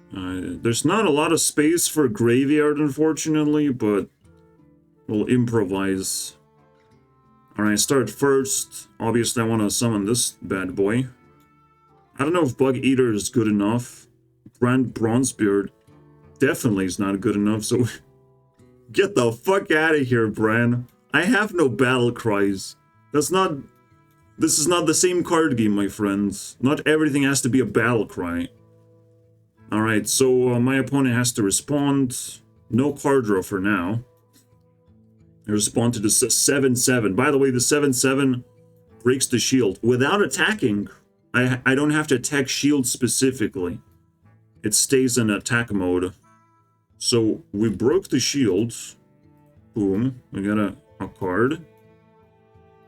There's not a lot of space for graveyard, unfortunately, but we'll improvise. Alright, start first. Obviously, I want to summon this bad boy. I don't know if Bug Eater is good enough. Grand Bronzebeard definitely is not good enough, so get the fuck out of here, Bran. I have no battle cries. This is not the same card game, my friends. Not everything has to be a battle cry. Alright, so my opponent has to respond. No card draw for now. I respond to the 7/7. By the way, the 7/7 breaks the shield. Without attacking, I don't have to attack shield specifically. It stays in attack mode. So we broke the shield. Boom. We got a card.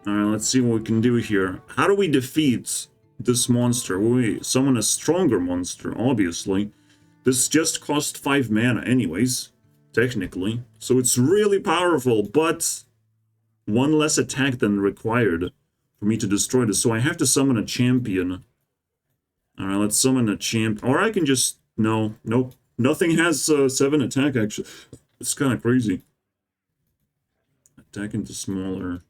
Alright, let's see what we can do here. How do we defeat this monster? We summon a stronger monster, obviously. This just cost 5 mana anyways, technically. So it's really powerful, but one less attack than required for me to destroy this. So I have to summon a champion. Alright, let's summon a champ. Or I can just... No, nope. Nothing has 7 attack, actually. It's kind of crazy. Attack into smaller...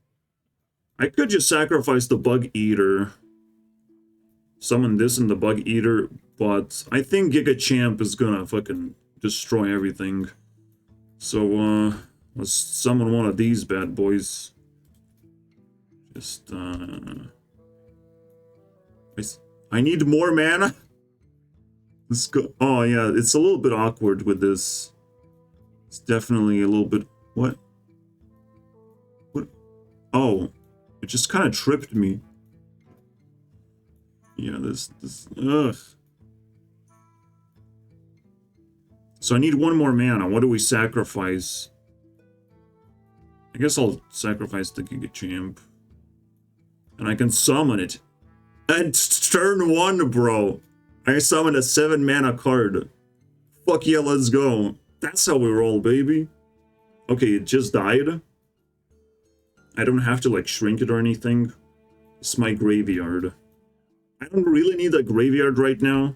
I could just sacrifice the Bug Eater. Summon this and the Bug Eater, but I think Giga Champ is gonna fucking destroy everything. So, let's summon one of these bad boys. Just, I need more mana. Let's go. Oh yeah, it's a little bit awkward with this. It's definitely a little bit. What? What? Oh, it just kind of tripped me. Yeah, this. Ugh. So I need one more mana. What do we sacrifice? I guess I'll sacrifice the Giga Champ. And I can summon it. And turn 1, bro. I summon a 7 mana card. Fuck yeah, let's go. That's how we roll, baby. Okay, it just died. I don't have to, like, shrink it or anything. It's my graveyard. I don't really need a graveyard right now.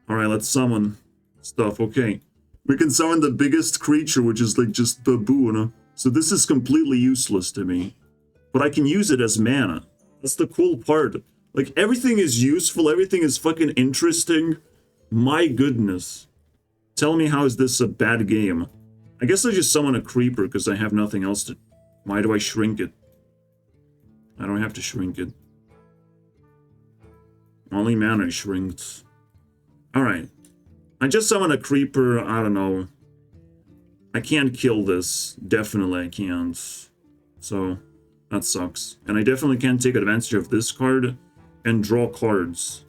Alright, let's summon stuff. Okay. We can summon the biggest creature, which is, like, just baboon. So this is completely useless to me. But I can use it as mana. That's the cool part. Like, everything is useful. Everything is fucking interesting. My goodness. Tell me, how is this a bad game? I guess I just summon a creeper because I have nothing else to... Why do I shrink it? I don't have to shrink it. Only mana is shrinked. Alright. I just summon a creeper. I don't know. I can't kill this. Definitely I can't. So, that sucks. And I definitely can't take advantage of this card and draw cards.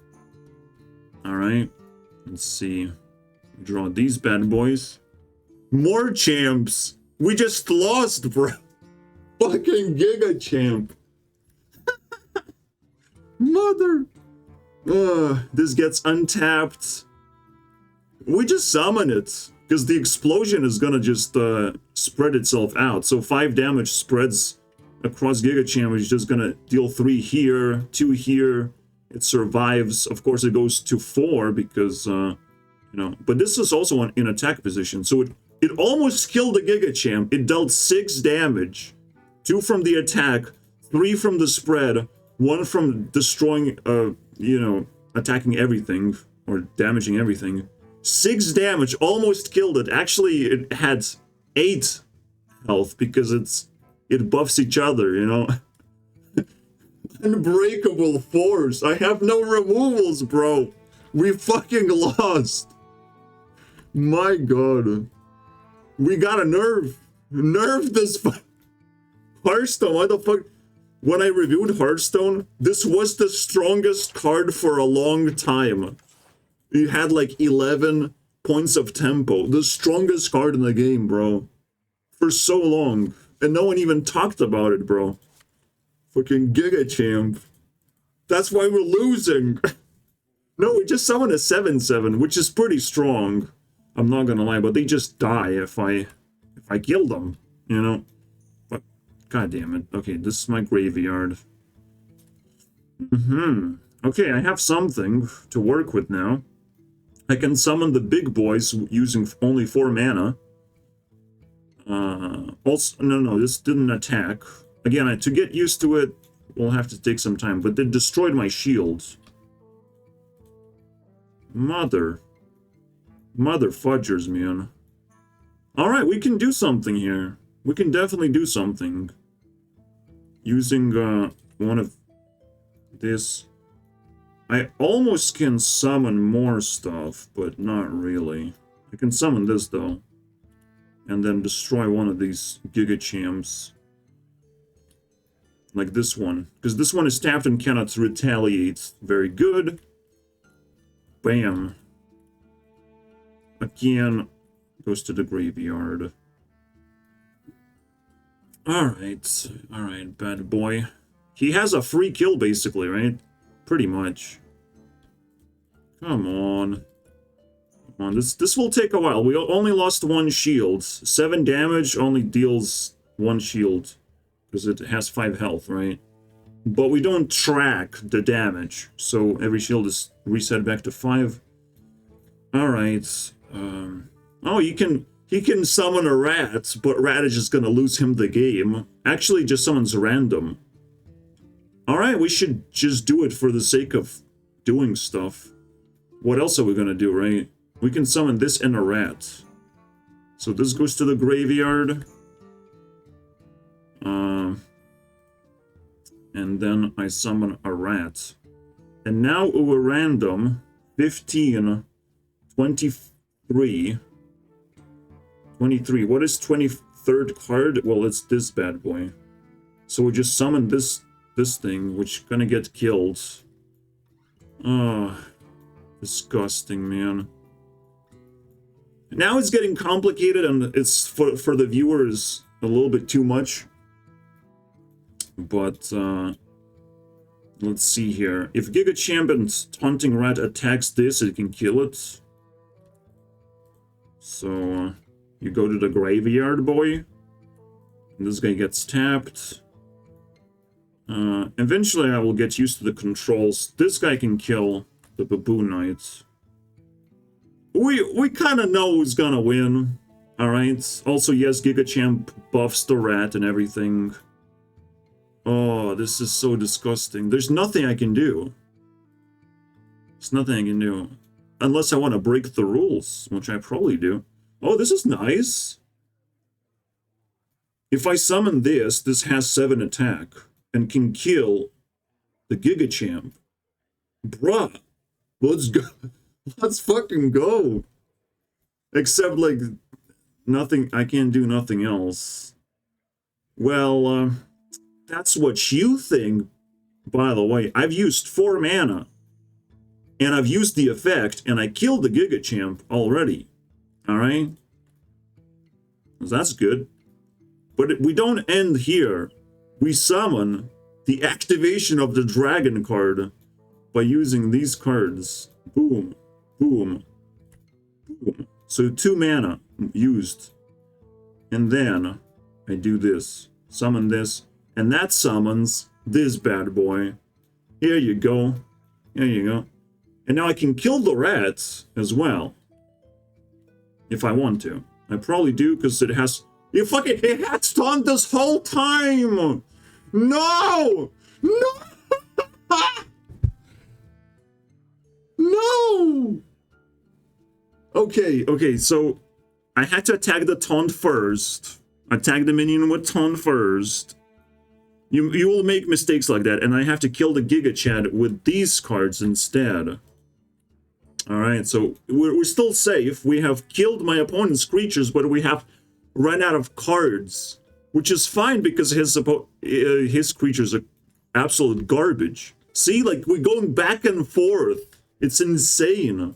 Alright. Let's see. Draw these bad boys. More champs! We just lost, bro! Fucking Giga Champ! Mother! This gets untapped. We just summon it. Because the explosion is gonna just spread itself out. So 5 damage spreads across Giga Champ, which is just gonna deal 3 here, 2 here. It survives. Of course, it goes to 4 because, you know. But this is also in attack position. So it almost killed the Giga Champ. It dealt 6 damage. 2 from the attack, 3 from the spread, 1 from destroying, you know, attacking everything or damaging everything. 6 damage, almost killed it. Actually, it had 8 health because it buffs each other, you know? Unbreakable force. I have no removals, bro. We fucking lost. My god. We gotta nerf. Nerf this Hearthstone. Why the fuck? When I reviewed Hearthstone, this was the strongest card for a long time. You had like 11 points of tempo. The strongest card in the game, bro. For so long. And no one even talked about it, bro. Fucking Giga Champ. That's why we're losing. No, we just summoned a 7/7, which is pretty strong. I'm not gonna lie, but they just die if I kill them, you know? But, god damn it. Okay, this is my graveyard. Okay, I have something to work with now. I can summon the big boys using only 4 mana. Also, no, this didn't attack. Again, to get used to it, we'll have to take some time. But they destroyed my shields. Mother fudgers, man. Alright, we can do something here. We can definitely do something. Using, one of this... I almost can summon more stuff, but not really. I can summon this, though. And then destroy one of these Giga Champs. Like this one. Because this one is tapped and cannot retaliate. Very good. Bam. Again, goes to the graveyard. Alright, bad boy. He has a free kill, basically, right? Pretty much. Come on. Come on, this will take a while. We only lost 1 shield. 7 damage only deals 1 shield. Because it has 5 health, right? But we don't track the damage. So every shield is reset back to 5. Alright. Oh, he can summon a rat, but rat is just gonna lose him the game. Actually, just summons random. Alright, we should just do it for the sake of doing stuff. What else are we gonna do, right? We can summon this and a rat. So this goes to the graveyard. And then I summon a rat. And now over random, 15, 23. 23. What is 23rd card? Well, it's this bad boy. So we just summon this thing, which gonna get killed. Oh, disgusting, man. Now it's getting complicated, and it's for the viewers a little bit too much. But let's see here. If Giga Champ and Taunting Rat attacks this, it can kill it. So you go to the graveyard, boy. And this guy gets tapped. Eventually I will get used to the controls. This guy can kill the Baboon Knight. We kind of know who's gonna win. Alright. Also, yes, Giga Champ buffs the rat and everything. Oh, this is so disgusting. There's nothing I can do. There's nothing I can do. Unless I want to break the rules, which I probably do. Oh, this is nice. If I summon this, this has 7 attack and can kill the Giga Champ. Bruh, let's go. Let's fucking go. Except, like, nothing, I can't do nothing else. Well, that's what you think, by the way. I've used 4 mana. And I've used the effect, and I killed the Giga Champ already. Alright? That's good. But we don't end here. We summon the activation of the dragon card by using these cards. Boom. Boom. Boom. So 2 mana used. And then I do this. Summon this. And that summons this bad boy. Here you go. Here you go. And now I can kill the rats as well. If I want to. I probably do because it has... It had stunned this whole time! No! No! No! Okay, so I had to attack the taunt first. Attack the minion with taunt first. You will make mistakes like that, and I have to kill the Giga Chad with these cards instead. Alright, so we're still safe. We have killed my opponent's creatures, but we have run out of cards. Which is fine, because his creatures are absolute garbage. See, like, we're going back and forth. It's insane.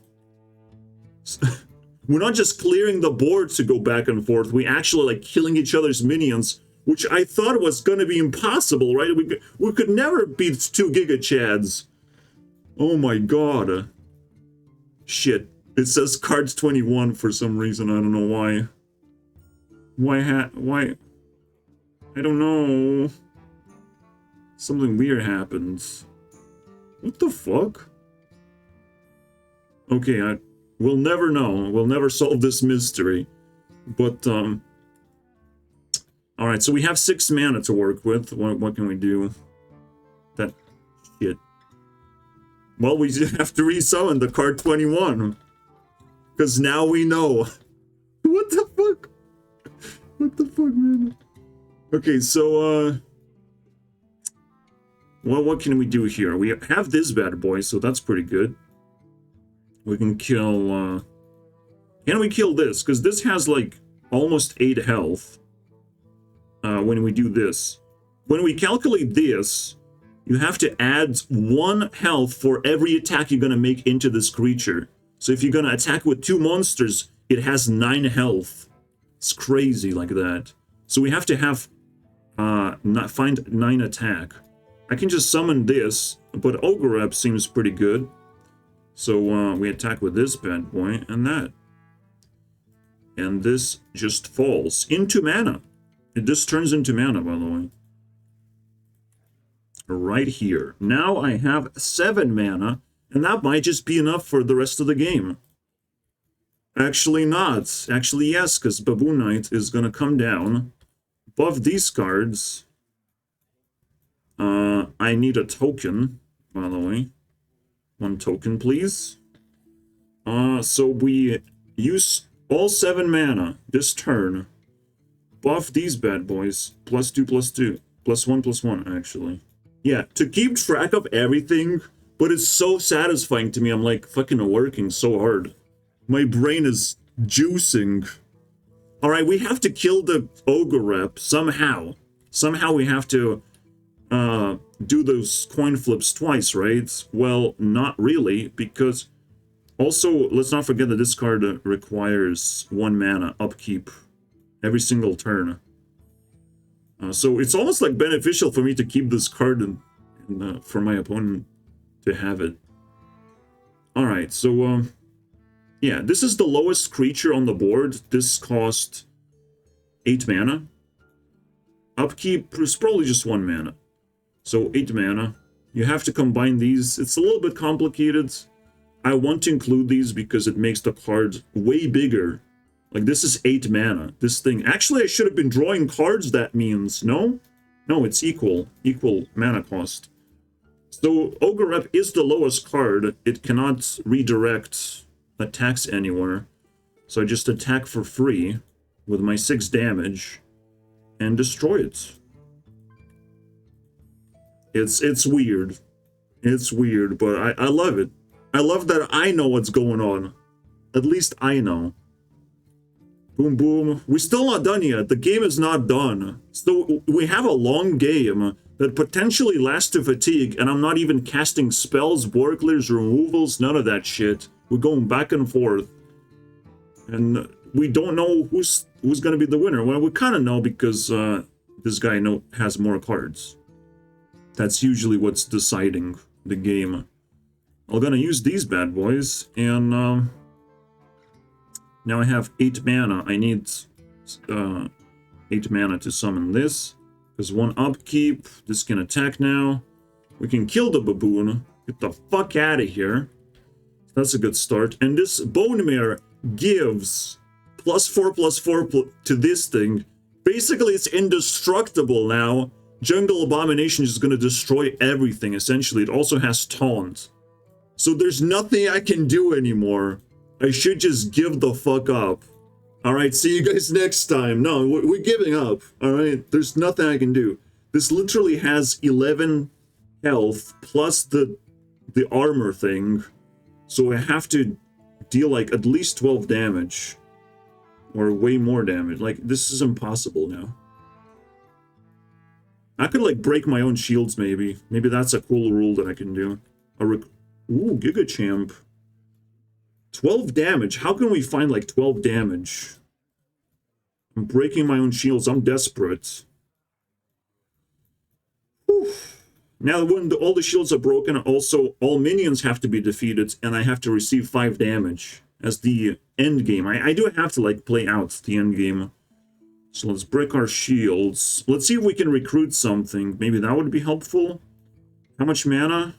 We're not just clearing the board to go back and forth. We actually, like, killing each other's minions, which I thought was going to be impossible, right? We could never beat 2 Giga Chads. Oh my god. Shit. It says cards 21 for some reason. I don't know why. Why? I don't know. Something weird happens. What the fuck? Okay, we'll never know. We'll never solve this mystery. But, alright, so we have 6 mana to work with. What can we do? That shit. Well, we have to resummon the card 21. Because now we know. What the fuck? What the fuck, man? Okay, so, well, what can we do here? We have this bad boy, so that's pretty good. We can kill, can we kill this? Because this has, like, almost 8 health. When we do this. When we calculate this, you have to add 1 health for every attack you're gonna make into this creature. So if you're gonna attack with 2 monsters, it has 9 health. It's crazy like that. So we have to have, find 9 attack. I can just summon this, but Ogre Rep seems pretty good. So we attack with this bad boy and that. And this just falls into mana. It just turns into mana, by the way. Right here. Now I have 7 mana, and that might just be enough for the rest of the game. Actually not. Actually yes, because Baboon Knight is going to come down. Buff these cards. I need a token, by the way. 1 token, please. So we use all 7 mana this turn. Buff these bad boys. +2/+2. +1/+1, actually. Yeah, to keep track of everything, But it's so satisfying to me. I'm like fucking working so hard. My brain is juicing. Alright, we have to kill the ogre rep somehow. Somehow we have to do those coin flips twice, right? Well, not really, because also, let's not forget that this card requires 1 mana upkeep every single turn. So it's almost like beneficial for me to keep this card and for my opponent to have it. Alright, so yeah, this is the lowest creature on the board. This cost 8 mana. Upkeep is probably just 1 mana. So 8 mana. You have to combine these. It's a little bit complicated. I want to include these because it makes the card way bigger. Like, this is 8 mana. This thing... Actually, I should have been drawing cards, that means. No? No, it's equal. Equal mana cost. So, Ogre Rep is the lowest card. It cannot redirect attacks anywhere. So I just attack for free with my 6 damage and destroy it. It's weird. It's weird, but I love it. I love that I know what's going on. At least I know. Boom, boom. We're still not done yet. The game is not done. So we have a long game that potentially lasts to fatigue, and I'm not even casting spells, board clears, removals, none of that shit. We're going back and forth. And we don't know who's going to be the winner. Well, we kind of know because this guy has more cards. That's usually what's deciding the game. I'm going to use these bad boys, and now I have 8 mana. I need 8 mana to summon this. Because 1 upkeep, this can attack now. We can kill the baboon. Get the fuck out of here. That's a good start. And this Bone Mare gives +4/+4 to this thing. Basically, it's indestructible now. Jungle Abomination is going to destroy everything, essentially. It also has Taunt. So there's nothing I can do anymore. I should just give the fuck up. Alright, see you guys next time. No, we're giving up. Alright, there's nothing I can do. This literally has 11 health plus the armor thing. So I have to deal like at least 12 damage. Or way more damage. Like, this is impossible now. I could like break my own shields maybe. Maybe that's a cool rule that I can do. Ooh, Giga Champ. 12 damage. How can we find like 12 damage? I'm breaking my own shields. I'm desperate. Whew. Now when all the shields are broken, also all minions have to be defeated, and I have to receive 5 damage as the end game. I do have to like play out the end game. So let's break our shields. Let's see if we can recruit something. Maybe that would be helpful. How much mana?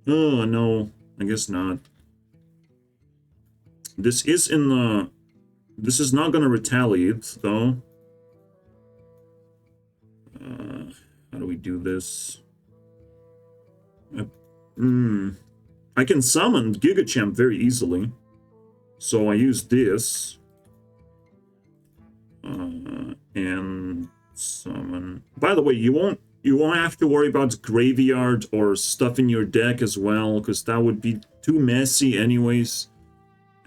Oh, no. I guess not. This is in the... This is not going to retaliate, though. How do we do this? I can summon Giga Champ very easily. So I use this. And summon... By the way, you won't have to worry about graveyard or stuff in your deck as well, because that would be too messy anyways.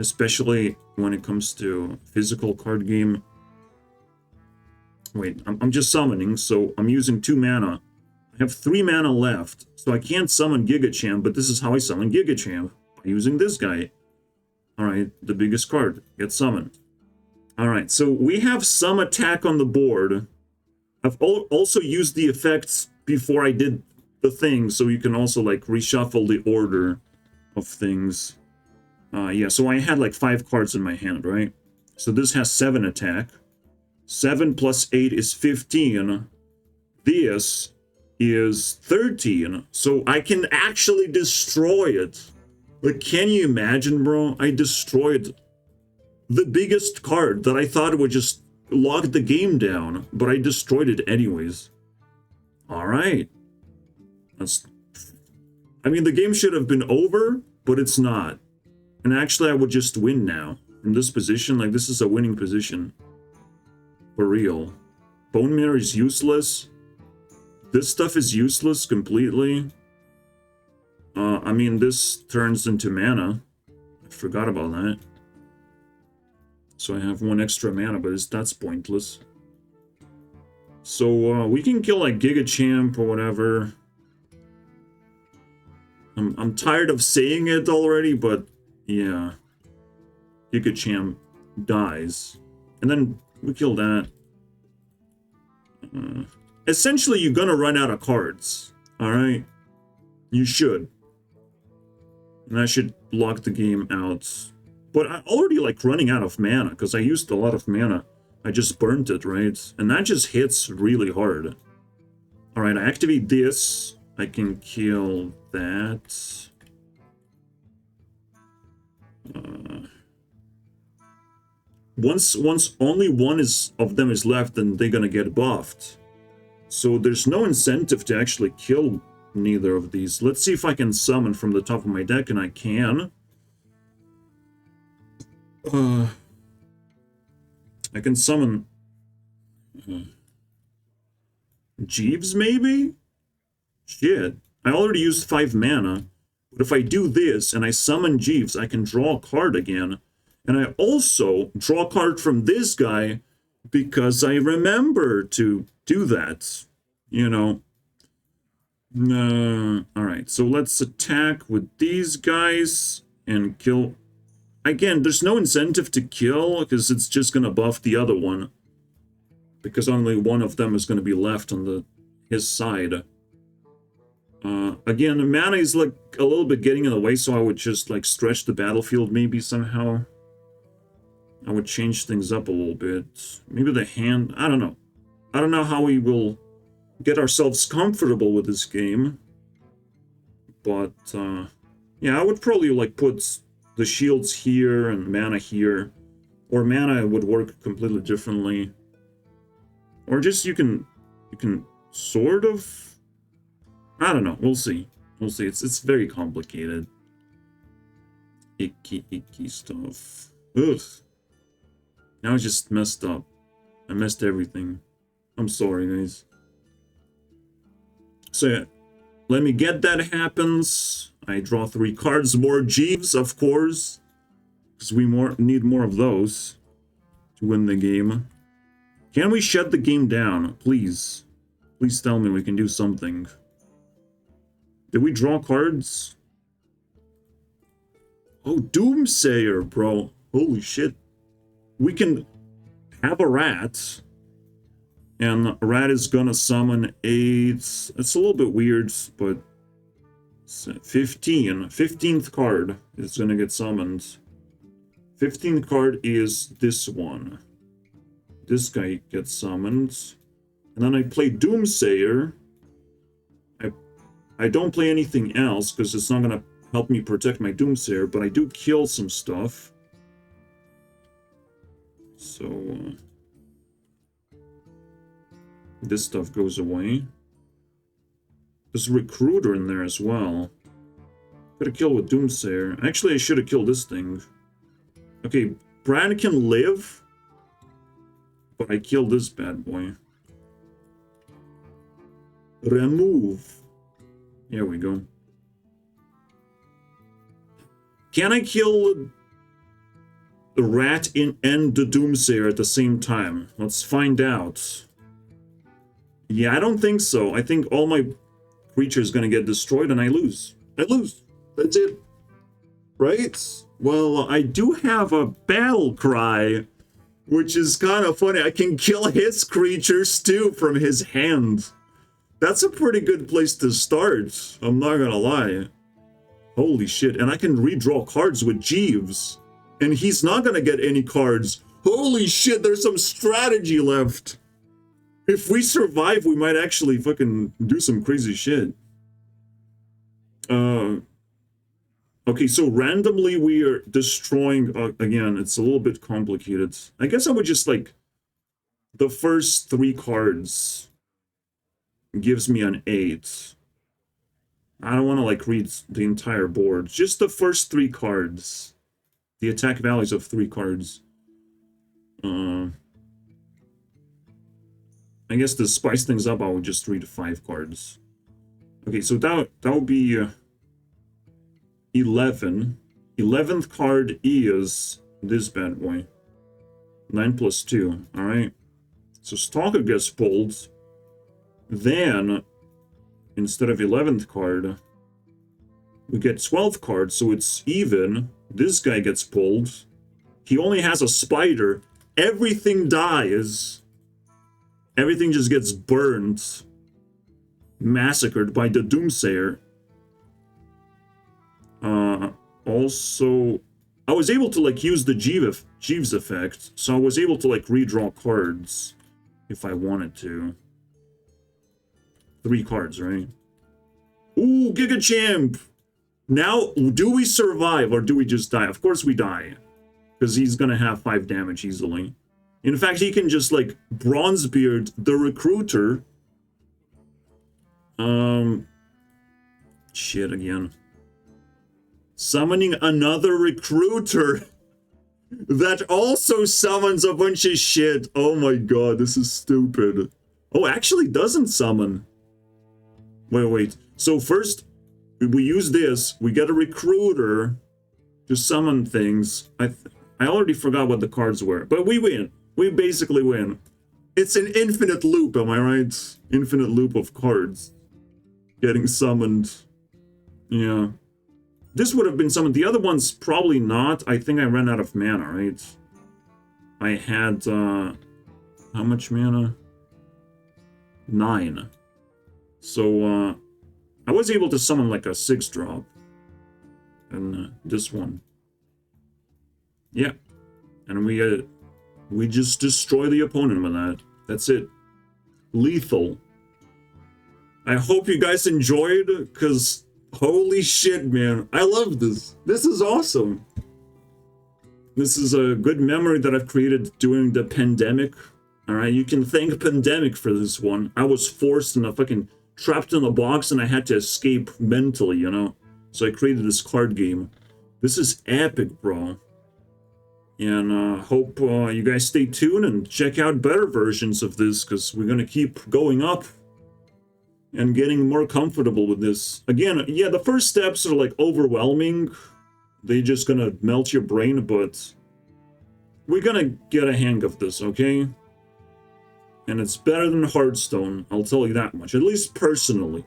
Especially when it comes to physical card game. Wait, I'm just summoning, so I'm using 2 mana. I have 3 mana left, so I can't summon Giga Champ, but this is how I summon Giga Champ. By using this guy. Alright, the biggest card. Get summoned. Alright, so we have some attack on the board. I've also used the effects before I did the thing, so you can also, like, reshuffle the order of things. Yeah, so I had, like, 5 cards in my hand, right? So this has 7 attack. 7 plus 8 is 15. This is 13. So I can actually destroy it. Like, can you imagine, bro? I destroyed the biggest card that I thought would just lock the game down, but I destroyed it anyways. Alright. I mean, the game should have been over, but it's not. And actually, I would just win now. From this position, like, this is a winning position. For real. Bone Mare is useless. This stuff is useless completely. I mean, this turns into mana. I forgot about that. So I have 1 extra mana, but that's pointless. So we can kill like Giga Champ or whatever. I'm tired of saying it already, but yeah. Giga Champ dies. And then we kill that. Essentially, you're gonna run out of cards. Alright? You should. And I should block the game out. But I'm already like running out of mana, because I used a lot of mana. I just burnt it, right? And that just hits really hard. Alright, I activate this. I can kill that. Once only one of them is left, then they're gonna get buffed. So there's no incentive to actually kill neither of these. Let's see if I can summon from the top of my deck, and I can. I can summon Jeeves, maybe? Shit. I already used 5 mana. But if I do this and I summon Jeeves, I can draw a card again. And I also draw a card from this guy because I remember to do that. You know. Alright, so let's attack with these guys and kill. Again, there's no incentive to kill because it's just going to buff the other one. Because only one of them is going to be left on his side. Again, mana is like a little bit getting in the way, so I would just like stretch the battlefield maybe somehow. I would change things up a little bit. Maybe the hand, I don't know. I don't know how we will get ourselves comfortable with this game. But, yeah, I would probably like put the shields here and mana here. Or mana would work completely differently. Or just you can sort of, I don't know. We'll see. We'll see. It's very complicated. Icky stuff. Ugh. Now I just messed up. I messed everything. I'm sorry, guys. So yeah, let me get that happens. I draw 3 cards. More Jeeves, of course. Because we need more of those to win the game. Can we shut the game down? Please. Please tell me we can do something. Did we draw cards? Oh, Doomsayer, bro. Holy shit. We can have a rat. And a rat is gonna summon 8. It's a little bit weird, but 15. 15th card is gonna get summoned. 15th card is this one. This guy gets summoned. And then I play Doomsayer. I don't play anything else because it's not gonna help me protect my Doomsayer, but I do kill some stuff. So this stuff goes away. There's a Recruiter in there as well. Gotta kill with Doomsayer. Actually, I should have killed this thing. Okay, Brad can live, but I killed this bad boy. Remove. Here we go. Can I kill the rat and the Doomsayer at the same time? Let's find out. Yeah, I don't think so. I think all my creatures gonna get destroyed and I lose. I lose. That's it. Right? Well, I do have a battle cry, which is kind of funny. I can kill his creatures too from his hand. That's a pretty good place to start. I'm not gonna lie. Holy shit. And I can redraw cards with Jeeves. And he's not gonna get any cards. Holy shit, there's some strategy left. If we survive, we might actually fucking do some crazy shit. Okay, so randomly we are destroying, again, it's a little bit complicated. I guess I would just, like, the first 3 cards gives me an 8. I don't want to, like, read the entire board. Just the first 3 cards. The attack values of 3 cards. I guess to spice things up, I would just read 5 cards. Okay, so that would be 11. 11th card is this bad boy. 9 plus 2, alright? So Stalker gets pulled. Then, instead of 11th card, we get 12th card, so it's even. This guy gets pulled. He only has a spider. Everything dies. Everything just gets burned. Massacred by the Doomsayer. Also, I was able to, like, use the Jeeves effect, so I was able to, like, redraw cards if I wanted to. 3 cards, right? Ooh, Giga Champ! Now, do we survive or do we just die? Of course we die. Because he's gonna have 5 damage easily. In fact, he can just, like, Bronzebeard the Recruiter. Shit again. Summoning another Recruiter that also summons a bunch of shit. Oh my god, this is stupid. Oh, actually doesn't summon. Wait. So first, we use this. We get a Recruiter to summon things. I already forgot what the cards were, but we win. We basically win. It's an infinite loop, am I right? Infinite loop of cards getting summoned. Yeah. This would have been summoned. The other one's probably not. I think I ran out of mana, right? I had, how much mana? 9. So, I was able to summon like a 6-drop. And this one. Yeah. And we just destroy the opponent with that. That's it. Lethal. I hope you guys enjoyed, because holy shit, man. I love this. This is awesome. This is a good memory that I've created during the pandemic. Alright, you can thank pandemic for this one. I was forced and fucking trapped in a box and I had to escape mentally, you know? So I created this card game. This is epic, bro. And hope you guys stay tuned and check out better versions of this, because we're gonna keep going up and getting more comfortable with this. Again, yeah, the first steps are like overwhelming. They're just gonna melt your brain, but we're gonna get a hang of this, okay? And it's better than Hearthstone, I'll tell you that much, at least personally.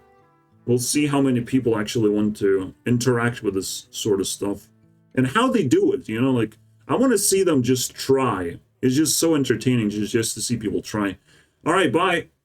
We'll see how many people actually want to interact with this sort of stuff. And how they do it, you know, like, I want to see them just try. It's just so entertaining just to see people try. Alright, bye.